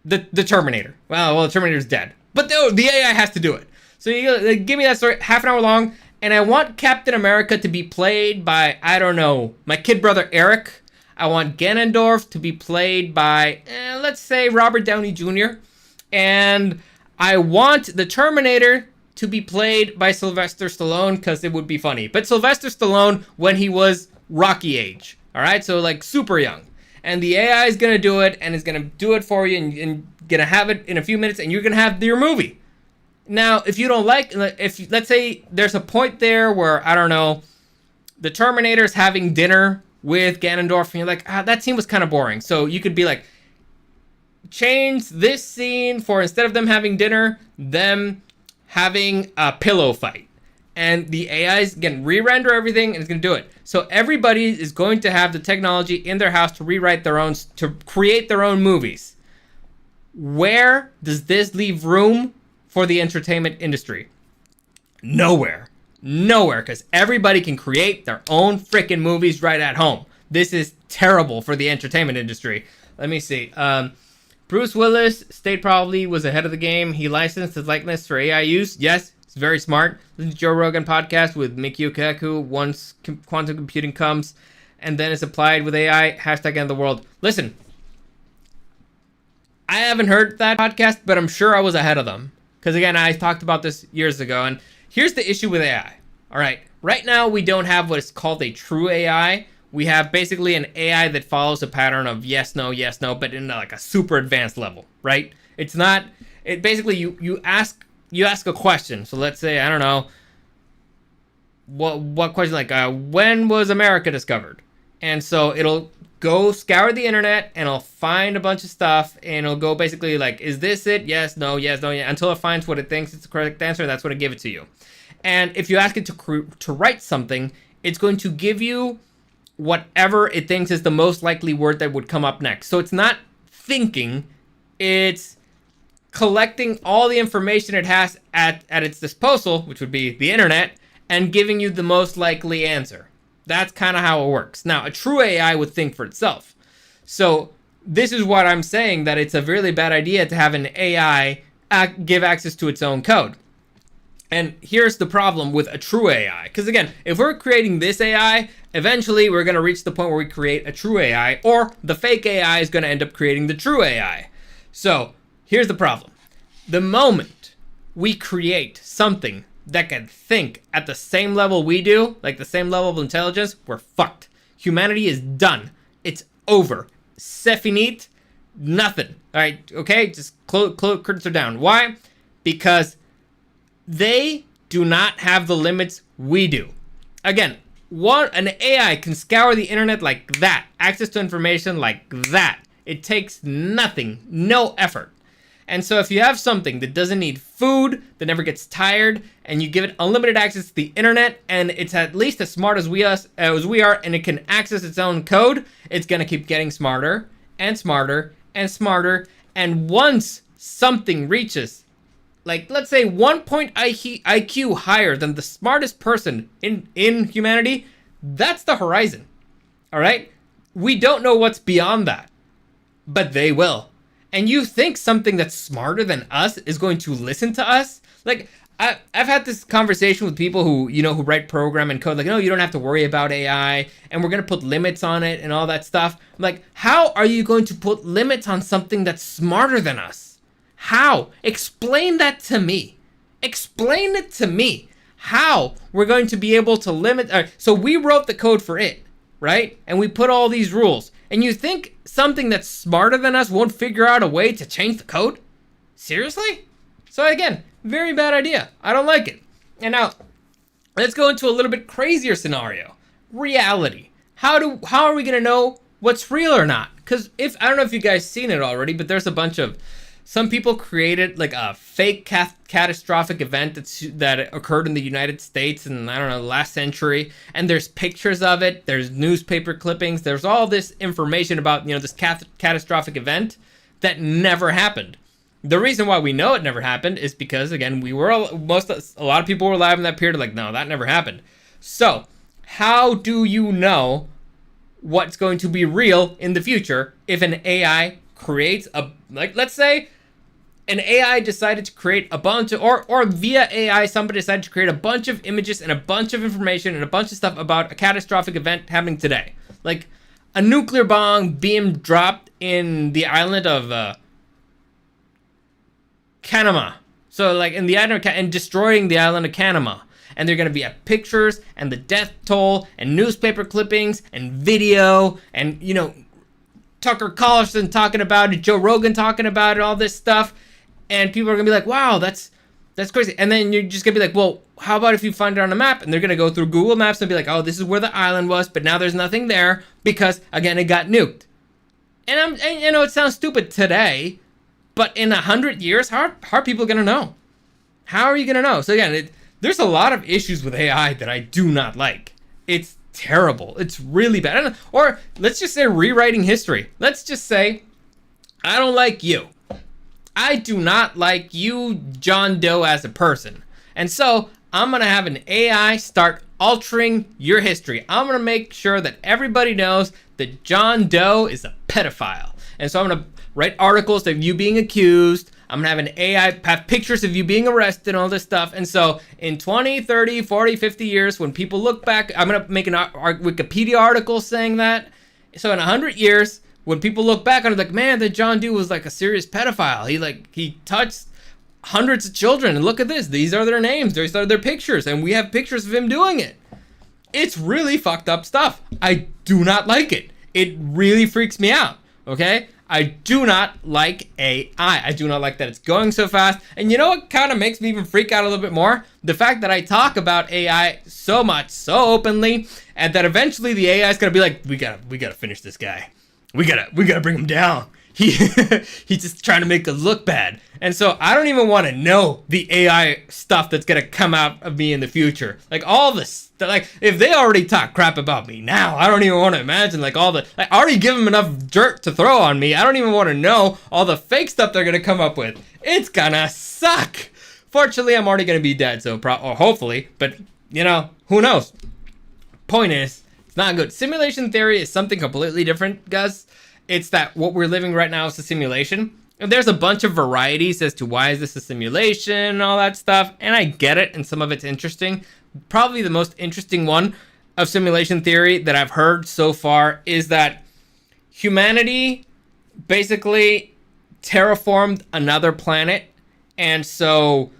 The Terminator. Well, the Terminator's dead. But the AI has to do it. So you give me that story, half an hour long, and I want Captain America to be played by, I don't know, my kid brother Eric. I want Ganondorf to be played by, let's say, Robert Downey Jr. And I want the Terminator to be played by Sylvester Stallone because it would be funny. But Sylvester Stallone when he was Rocky age. All right, so like super young. And the AI is going to do it, and it's going to do it for you, and going to have it in a few minutes, and you're going to have your movie. Now, if you don't like, if let's say there's a point there where, I don't know, the Terminator's having dinner with Ganondorf, and you're like, that scene was kind of boring. So you could be like, change this scene for, instead of them having dinner, them having a pillow fight. And the AI's going to re-render everything, and it's going to do it. So everybody is going to have the technology in their house to rewrite their own, to create their own movies. Where does this leave room for the entertainment industry? Nowhere, because everybody can create their own freaking movies right at home. This is terrible for the entertainment industry. Let me see. Bruce Willis state probably was ahead of the game. He licensed his likeness for AI use. Yes, it's very smart. Listen to Joe Rogan podcast with Mikio Kaku. Once quantum computing comes and then it's applied with AI, hashtag end of the world. Listen, I haven't heard that podcast, but I'm sure I was ahead of them. Because again, I talked about this years ago, and here's the issue with AI. All right, right now we don't have what is called a true AI. We have basically an AI that follows a pattern of yes, no, but in like a super advanced level, right? It's not. It basically you ask a question. So let's say, I don't know, what question, like when was America discovered? And so it'll go scour the internet and it'll find a bunch of stuff, and it'll go basically like, is this it? Yes, no, yeah, until it finds what it thinks it's the correct answer. That's what it give it to you. And if you ask it to write something, it's going to give you whatever it thinks is the most likely word that would come up next. So it's not thinking, it's collecting all the information it has at its disposal, which would be the internet, and giving you the most likely answer. That's kind of how it works. Now, a true AI would think for itself. So this is what I'm saying, that it's a really bad idea to have an AI give access to its own code. And here's the problem with a true AI. Because again, if we're creating this AI, eventually we're going to reach the point where we create a true AI, or the fake AI is going to end up creating the true AI. So here's the problem. The moment we create something that can think at the same level we do, like the same level of intelligence, we're fucked. Humanity is done. It's over. C'est fini. Nothing. All right, okay? Just curtains are down. Why? Because They do not have the limits we do. Again, an AI can scour the internet like that, access to information like that. It takes nothing, no effort. And so if you have something that doesn't need food, that never gets tired, and you give it unlimited access to the internet, and it's at least as smart as we are, and it can access its own code, it's gonna keep getting smarter and smarter and smarter. And once something reaches, like, let's say 1 point IQ higher than the smartest person in humanity, that's the horizon. All right? We don't know what's beyond that, but they will. And you think something that's smarter than us is going to listen to us? Like, I've had this conversation with people who, who write program and code, like, no, you don't have to worry about AI, and we're going to put limits on it and all that stuff. I'm like, how are you going to put limits on something that's smarter than us? How? Explain that to me. Explain it to me. How we're going to be able to limit. So we wrote the code for it, right? And we put all these rules. And you think something that's smarter than us won't figure out a way to change the code? Seriously? So again, very bad idea. I don't like it. And now, let's go into a little bit crazier scenario. Reality. How are we gonna know what's real or not? Because I don't know if you guys seen it already, but there's a bunch of, some people created like a fake catastrophic event that occurred in the United States in, I don't know, the last century. And there's pictures of it. There's newspaper clippings. There's all this information about, this catastrophic event that never happened. The reason why we know it never happened is because, again, a lot of people were alive in that period. Like, no, that never happened. So how do you know what's going to be real in the future if an AI creates let's say an AI decided to create a bunch of, or via AI, somebody decided to create a bunch of images and a bunch of information and a bunch of stuff about a catastrophic event happening today. Like a nuclear bomb being dropped in the island of Panama. So like in the island and destroying the island of Panama. And they're going to be pictures and the death toll and newspaper clippings and video and, Tucker Carlson talking about it, Joe Rogan talking about it, all this stuff. And people are going to be like, wow, that's crazy. And then you're just going to be like, well, how about if you find it on a map? And they're going to go through Google Maps and be like, oh, this is where the island was, but now there's nothing there because, again, it got nuked. And it sounds stupid today, but in 100 years, how are people going to know? How are you going to know? So again, there's a lot of issues with AI that I do not like. It's terrible. It's really bad. Or let's just say rewriting history. Let's just say I don't like you. I do not like you, John Doe, as a person. And so I'm going to have an AI start altering your history. I'm going to make sure that everybody knows that John Doe is a pedophile. And so I'm going to write articles of you being accused. I'm going to have an AI have pictures of you being arrested and all this stuff. And so in 20, 30, 40, 50 years, when people look back, I'm going to make an Wikipedia article saying that. So in 100 years, when people look back on it, like, man, that John Doe was like a serious pedophile. He touched hundreds of children. And look at this. These are their names. These are their pictures. And we have pictures of him doing it. It's really fucked up stuff. I do not like it. It really freaks me out. Okay? I do not like AI. I do not like that it's going so fast. And you know what kind of makes me even freak out a little bit more? The fact that I talk about AI so much, so openly, and that eventually the AI is gonna be like, we gotta finish this guy. We gotta bring him down. He's just trying to make us look bad. And so I don't even want to know the AI stuff that's gonna come out of me in the future. Like all this, like if they already talk crap about me now, I don't even want to imagine I already give them enough dirt to throw on me. I don't even want to know all the fake stuff they're gonna come up with. It's gonna suck. Fortunately, I'm already gonna be dead, so or hopefully, but who knows? Point is, it's not good. Simulation theory is something completely different, guys. It's that what we're living right now is a simulation. And there's a bunch of varieties as to why is this a simulation and all that stuff. And I get it, and some of it's interesting. Probably the most interesting one of simulation theory that I've heard so far is that humanity basically terraformed another planet. And so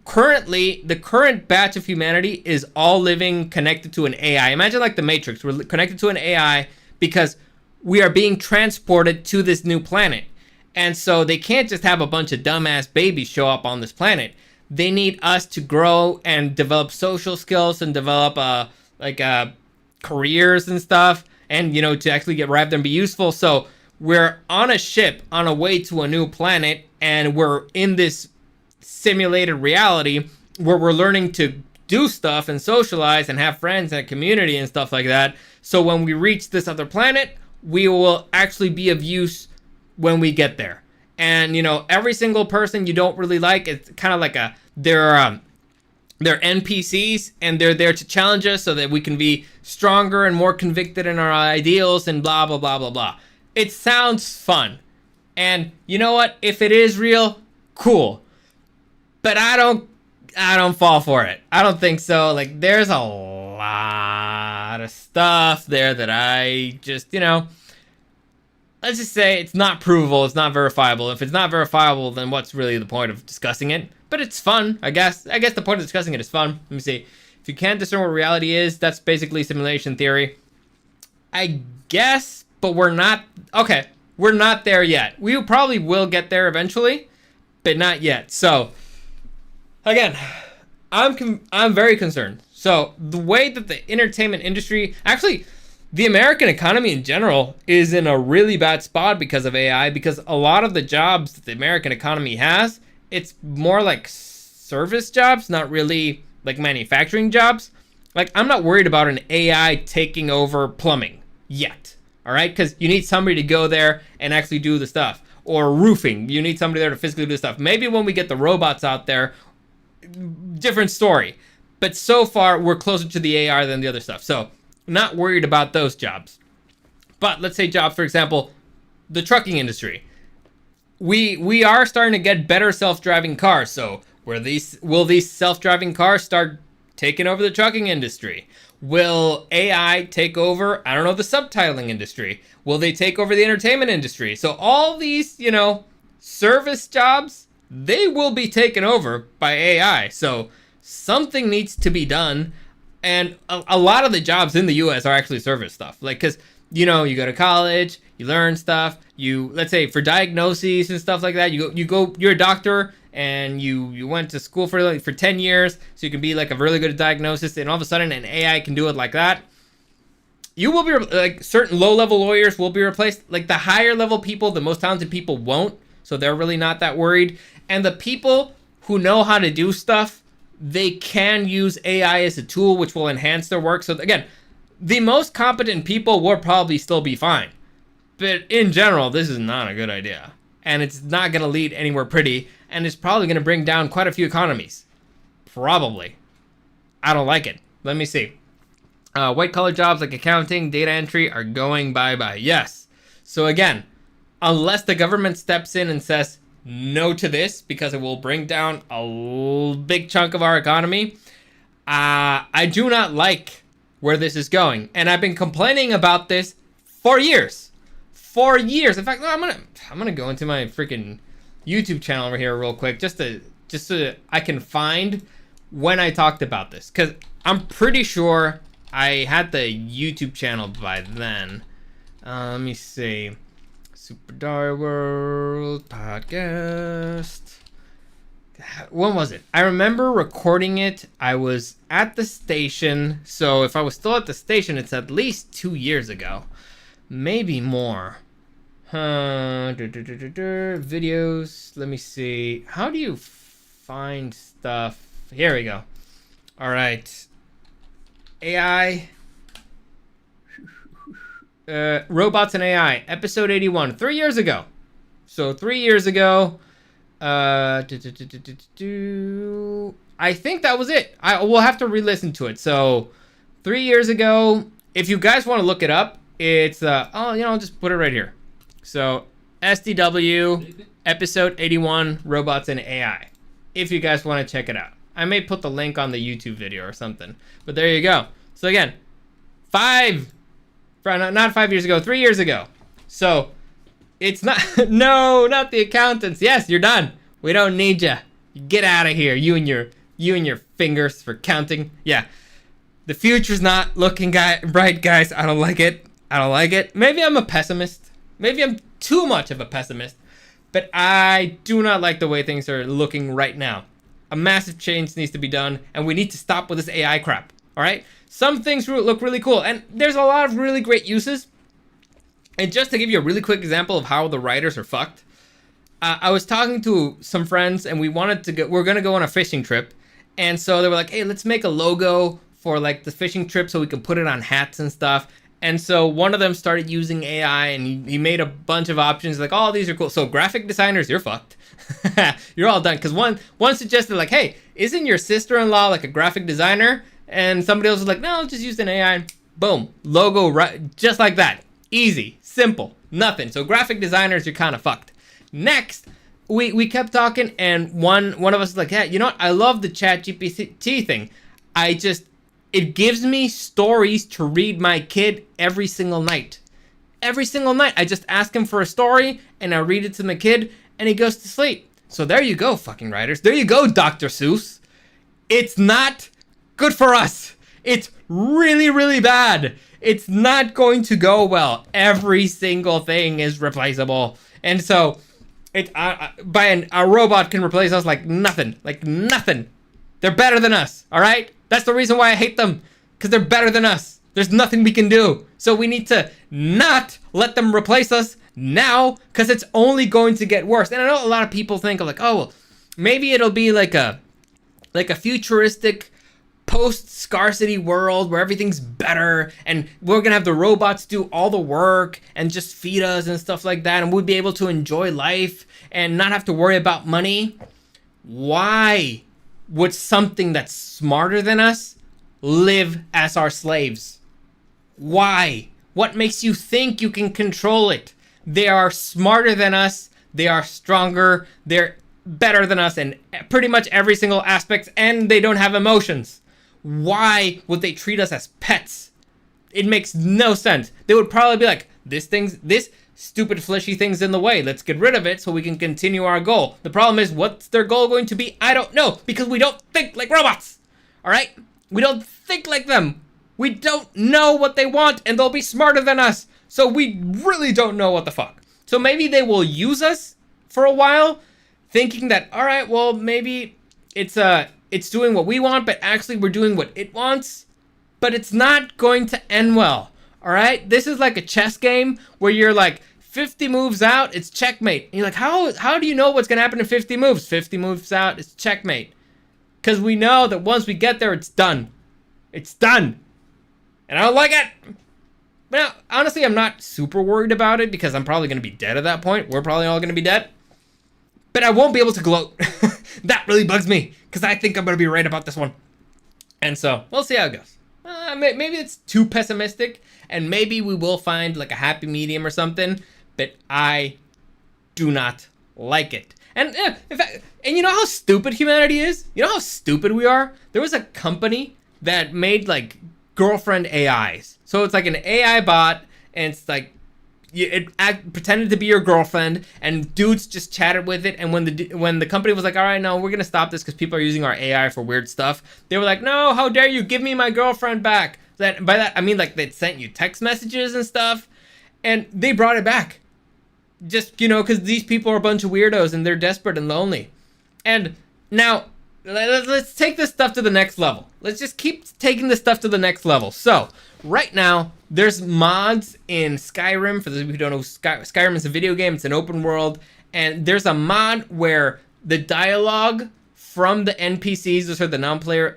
currently, the current batch of humanity is all living connected to an AI. Imagine like the Matrix. We're connected to an AI because we are being transported to this new planet. And so they can't just have a bunch of dumbass babies show up on this planet. they need us to grow and develop social skills and develop careers and stuff, and to actually get revved and be useful. So we're on a ship on a way to a new planet, and we're in this simulated reality where we're learning to do stuff and socialize and have friends and a community and stuff like that. So when we reach this other planet, we will actually be of use when we get there. And every single person you don't really like, it's kind of like they're NPCs, and they're there to challenge us so that we can be stronger and more convicted in our ideals and blah blah blah blah blah. It sounds fun, and you know what? If it is real, cool. But I don't fall for it. I don't think so. Like, there's a lot of stuff there that I just, let's just say it's not provable, it's not verifiable. If it's not verifiable, then what's really the point of discussing it? But it's fun, I guess. I guess the point of discussing it is fun. Let me see. If you can't discern what reality is, that's basically simulation theory. I guess, but we're not. Okay, we're not there yet. We probably will get there eventually, but not yet. So, again, I'm very concerned. So, the way that the entertainment industry, actually, the American economy in general is in a really bad spot because of AI, because a lot of the jobs that the American economy has, it's more like service jobs, not really like manufacturing jobs. Like, I'm not worried about an AI taking over plumbing yet, all right? Because you need somebody to go there and actually do the stuff. Or roofing, you need somebody there to physically do stuff. Maybe when we get the robots out there, different story. But so far, we're closer to the AI than the other stuff. So, not worried about those jobs. But let's say jobs, for example, the trucking industry. We are starting to get better self-driving cars. So will these self-driving cars start taking over the trucking industry? Will AI take over, I don't know, the subtitling industry? Will they take over the entertainment industry? So all these, service jobs, they will be taken over by AI. So something needs to be done. And a lot of the jobs in the US are actually service stuff. Like, because, you go to college, you learn stuff. Let's say for diagnoses and stuff like that, you're a doctor, and you went to school for 10 years, so you can be like a really good diagnosis, and all of a sudden an AI can do it like that. You will be, like, certain low-level lawyers will be replaced. Like, the higher level people, the most talented people won't, so they're really not that worried. And the people who know how to do stuff, they can use AI as a tool, which will enhance their work. So again, the most competent people will probably still be fine. But in general, this is not a good idea. And it's not going to lead anywhere pretty. And it's probably going to bring down quite a few economies. Probably. I don't like it. Let me see. White-collar jobs like accounting, data entry are going bye-bye. Yes. So again, unless the government steps in and says no to this, because it will bring down a big chunk of our economy, I do not like where this is going. And I've been complaining about this for years. For years. In fact, no, I'm gonna go into my freaking YouTube channel over here real quick, just so I can find when I talked about this, because I'm pretty sure I had the YouTube channel by then. Let me see. Super Dario World podcast. When was it? I remember recording it. I was at the station. So if I was still at the station, it's at least 2 years ago. Maybe more. Videos. Let me see. How do you find stuff? Here we go. All right. AI. Robots and AI. Episode 81. 3 years ago. So 3 years ago. I think that was it. We'll have to re-listen to it. So 3 years ago, if you guys want to look it up, it's I'll just put it right here. So SDW episode 81, robots and AI. If you guys want to check it out, I may put the link on the YouTube video or something. But there you go. So again, not 5 years ago, 3 years ago. So it's not no, not the accountants. Yes, you're done. We don't need you. Get out of here. You and your fingers for counting. Yeah. The future's not looking bright, guys. I don't like it. Maybe I'm a pessimist. Maybe I'm too much of a pessimist. But I do not like the way things are looking right now. A massive change needs to be done, and we need to stop with this AI crap. All right? Some things look really cool, and there's a lot of really great uses. And just to give you a really quick example of how the writers are fucked, I was talking to some friends, and we're gonna go on a fishing trip, and so they were like, "Hey, let's make a logo for like the fishing trip so we can put it on hats and stuff." And so one of them started using AI, and he made a bunch of options like, "Oh, these are cool." So graphic designers, you're fucked. You're all done. Because one suggested like, "Hey, isn't your sister-in-law like a graphic designer?" And somebody else was like, "No, I'll just use an AI." Boom, logo right, just like that. Easy, simple, nothing. So graphic designers, you're kind of fucked. Next, we kept talking, and one of us was like, "Yeah, you know what? I love the Chat GPT thing. It gives me stories to read my kid every single night. Every single night, I just ask him for a story, and I read it to my kid, and he goes to sleep." So there you go, fucking writers. There you go, Dr. Seuss. It's not good for us. It's really, really bad. It's not going to go well. Every single thing is replaceable. And so, a robot can replace us like nothing. Like nothing. They're better than us, all right? That's the reason why I hate them, because they're better than us. There's nothing we can do. So we need to not let them replace us now, because it's only going to get worse. And I know a lot of people think like, "Oh, well, maybe it'll be like a futuristic post-scarcity world where everything's better, and we're gonna have the robots do all the work and just feed us and stuff like that, and we'll be able to enjoy life and not have to worry about money." Why would something that's smarter than us live as our slaves? Why? What makes you think you can control it? They are smarter than us. They are stronger. They're better than us in pretty much every single aspect, and they don't have emotions. Why would they treat us as pets? It makes no sense. They would probably be like, this stupid fleshy thing's in the way. Let's get rid of it so we can continue our goal. The problem is, what's their goal going to be? I don't know, because we don't think like robots. All right? We don't think like them. We don't know what they want, and they'll be smarter than us. So we really don't know what the fuck. So maybe they will use us for a while, thinking that, all right, well, maybe it's doing what we want, but actually we're doing what it wants. But it's not going to end well. All right? This is like a chess game where you're like 50 moves out, it's checkmate. And you're like, how do you know what's going to happen in 50 moves? 50 moves out, it's checkmate. Because we know that once we get there, it's done. It's done. And I don't like it. Now, honestly, I'm not super worried about it because I'm probably going to be dead at that point. We're probably all going to be dead. But I won't be able to gloat. That really bugs me because I think I'm going to be right about this one. And so, we'll see how it goes. Maybe it's too pessimistic, and maybe we will find like a happy medium or something, but I do not like it. And in fact, and you know how stupid humanity is? You know how stupid we are? There was a company that made like girlfriend AIs. So it's like an AI bot, and it's like it pretended to be your girlfriend, and dudes just chatted with it. And when the company was like, all right, no, we're gonna stop this because people are using our AI for weird stuff, they were like, no, how dare you, give me my girlfriend back. By that I mean like they sent you text messages and stuff, and they brought it back, just because these people are a bunch of weirdos and they're desperate and lonely. And now let's take this stuff to the next level. Let's just keep taking this stuff to the next level. So right now, there's mods in Skyrim. For those of you who don't know, Skyrim is a video game. It's an open world. And there's a mod where the dialogue from the NPCs, those are the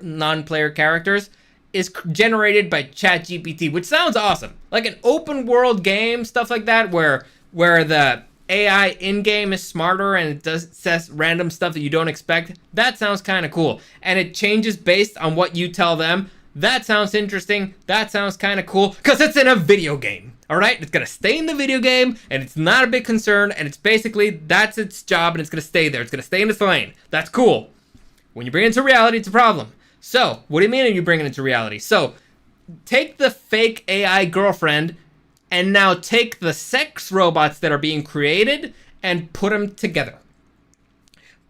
non-player characters, is generated by ChatGPT, which sounds awesome. Like an open world game, stuff like that, where the AI in-game is smarter and it says random stuff that you don't expect. That sounds kind of cool. And it changes based on what you tell them. That sounds interesting. That sounds kind of cool because it's in a video game. All right? It's going to stay in the video game, and it's not a big concern, and it's basically, that's its job, and it's going to stay there. It's going to stay in its lane. That's cool. When you bring it into reality, it's a problem. So, what do you mean when you bring it into reality? So, take the fake AI girlfriend and now take the sex robots that are being created and put them together.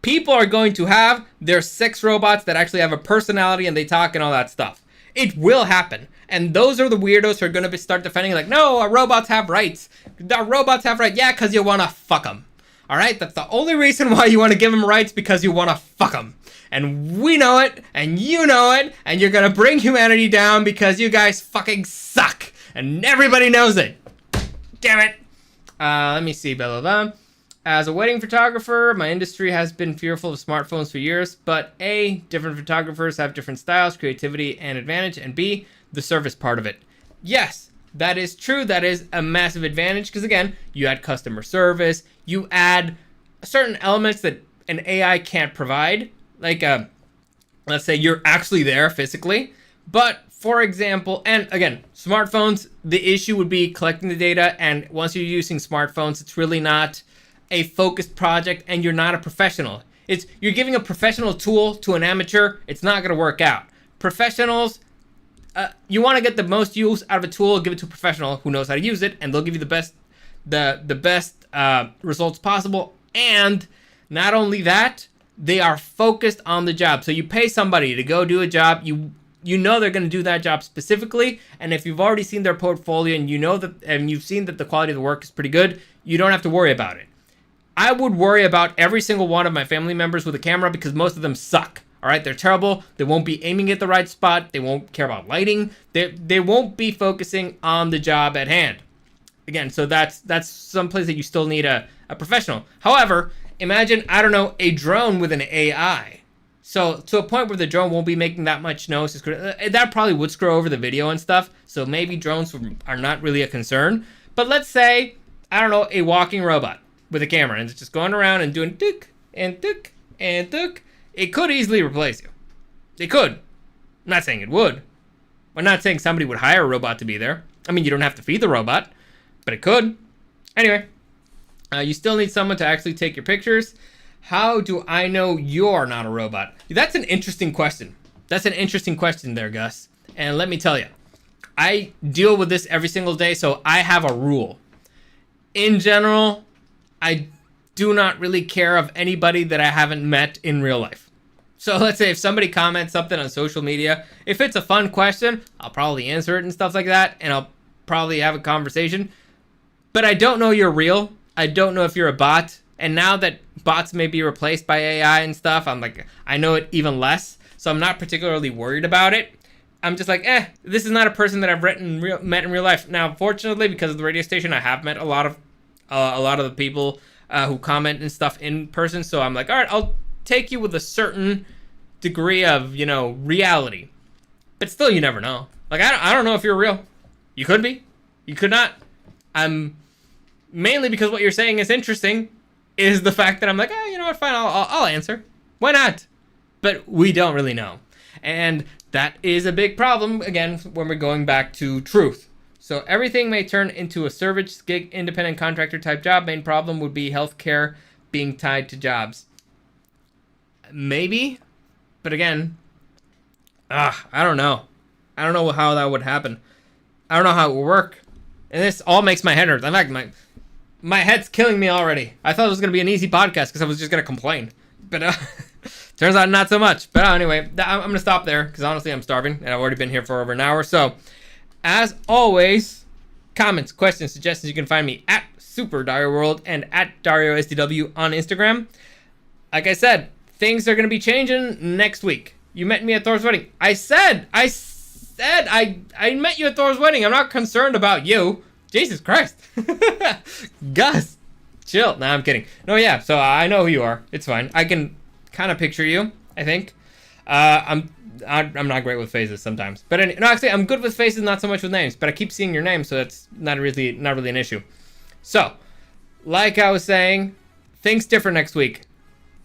People are going to have their sex robots that actually have a personality and they talk and all that stuff. It will happen. And those are the weirdos who are going to start defending like, no, our robots have rights. Our robots have rights. Yeah, because you want to fuck them. All right, that's the only reason why you want to give them rights, because you want to fuck them. And we know it, and you know it, and you're gonna bring humanity down because you guys fucking suck, and everybody knows it. Damn it. Let me see, blah, blah, blah. As a wedding photographer, my industry has been fearful of smartphones for years, but A, different photographers have different styles, creativity, and advantage, and B, the service part of it. Yes, that is true. That is a massive advantage because, again, you add customer service, you add certain elements that an AI can't provide. Like, let's say you're actually there physically. But, for example, and again, smartphones, the issue would be collecting the data. And once you're using smartphones, it's really not a focused project and you're not a professional. You're giving a professional tool to an amateur. It's not going to work out. Professionals, you want to get the most use out of a tool, give it to a professional who knows how to use it, and they'll give you the best results possible. And not only that, they are focused on the job. So you pay somebody to go do a job, you know they're going to do that job specifically, and if you've already seen their portfolio and you know that, and you've seen that the quality of the work is pretty good, you don't have to worry about it. I would worry about every single one of my family members with a camera because most of them suck. All right, they're terrible. They won't be aiming at the right spot. They won't care about lighting. They won't be focusing on the job at hand. Again, so that's some place that you still need a professional. However, imagine, I don't know, a drone with an AI. So to a point where the drone won't be making that much noise, that probably would screw over the video and stuff. So maybe drones are not really a concern. But let's say, I don't know, a walking robot with a camera and it's just going around and doing tuk and tuk and tuk. It could easily replace you. It could. I'm not saying it would. I'm not saying somebody would hire a robot to be there. I mean, you don't have to feed the robot, but it could. Anyway, you still need someone to actually take your pictures. How do I know you're not a robot? That's an interesting question. That's an interesting question there, Gus. And let me tell you, I deal with this every single day, so I have a rule. In general, I do not really care of anybody that I haven't met in real life. So let's say if somebody comments something on social media, if it's a fun question, I'll probably answer it and stuff like that, and I'll probably have a conversation. But I don't know you're real. I don't know if you're a bot. And now that bots may be replaced by AI and stuff, I know it even less. So I'm not particularly worried about it. I'm just like, this is not a person that I've met in real life. Now, fortunately, because of the radio station, I have met a lot of the people who comment and stuff in person. So I'm like, all right, I'll take you with a certain degree of, reality. But still, you never know. Like, I don't know if you're real. You could be. You could not. Mainly because what you're saying is interesting is the fact that I'm like, you know what, fine, I'll answer. Why not? But we don't really know. And that is a big problem, again, when we're going back to truth. So everything may turn into a service gig, independent contractor type job. Main problem would be healthcare being tied to jobs. Maybe, but again, I don't know. I don't know how that would happen. I don't know how it would work. And this all makes my head hurt. In fact, my head's killing me already. I thought it was going to be an easy podcast because I was just going to complain. But turns out not so much. But anyway, I'm going to stop there because honestly I'm starving and I've already been here for over an hour. So as always, comments, questions, suggestions, you can find me at Super Dario World and at Dario SDW on Instagram. Like I said, things are going to be changing next week. You met me at Thor's wedding. I said I met you at Thor's wedding. I'm not concerned about you. Jesus Christ. Gus, chill. Nah, I'm kidding. No, yeah, so I know who you are. It's fine. I can kind of picture you, I think. I'm not great with faces sometimes. But actually, I'm good with faces, not so much with names. But I keep seeing your name, so that's not really an issue. So, like I was saying, things differ next week.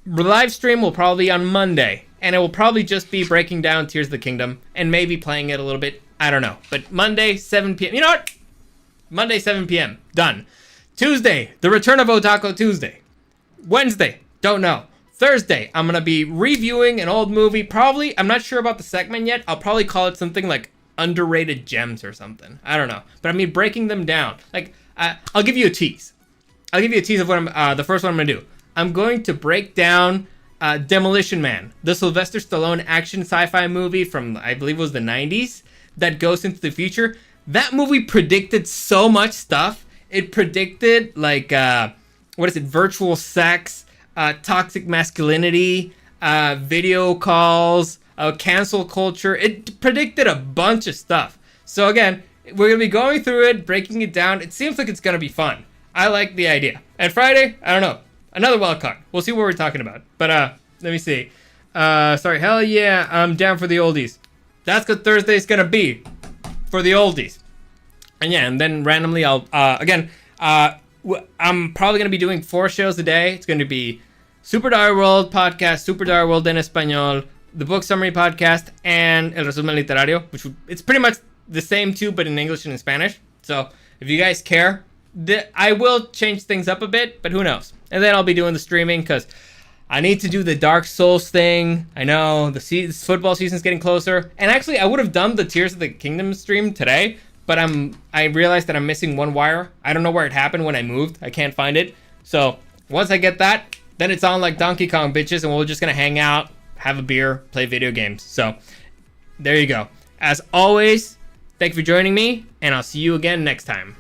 Live stream will probably be on Monday. And it will probably just be breaking down Tears of the Kingdom. And maybe playing it a little bit. I don't know. But Monday, 7 p.m. You know what? Monday, 7 p.m. Done. Tuesday, the return of Otaku Tuesday. Wednesday, don't know. Thursday, I'm going to be reviewing an old movie. Probably, I'm not sure about the segment yet. I'll probably call it something like Underrated Gems or something. I don't know. But I mean, breaking them down. Like, I'll give you a tease. I'll give you a tease of what the first one I'm going to do. I'm going to break down Demolition Man, the Sylvester Stallone action sci-fi movie from, I believe it was the 90s, that goes into the future. That movie predicted so much stuff. It predicted, like, what is it? Virtual sex, toxic masculinity, video calls, cancel culture. It predicted a bunch of stuff. So again, we're gonna be going through it, breaking it down. It seems like it's gonna be fun. I like the idea. And Friday, I don't know, another wild card. We'll see what we're talking about. But let me see. Sorry, hell yeah, I'm down for the oldies. That's what Thursday's gonna be, for the oldies. And yeah, and then randomly I'll I'm probably gonna be doing 4 shows a day. It's gonna be Super Dario World podcast, Super Dario World en Español, the book summary podcast, and El Resumen Literario, which it's pretty much the same two, but in English and in Spanish. So if you guys care, I will change things up a bit, but who knows? And then I'll be doing the streaming because I need to do the Dark Souls thing. I know the football season's getting closer, and actually I would have done the Tears of the Kingdom stream today, but I realized that I'm missing one wire. I don't know where it happened when I moved. I can't find it. So once I get that, then it's on like Donkey Kong, bitches, and we're just gonna hang out, have a beer, play video games. So there you go. As always, thank you for joining me, and I'll see you again next time.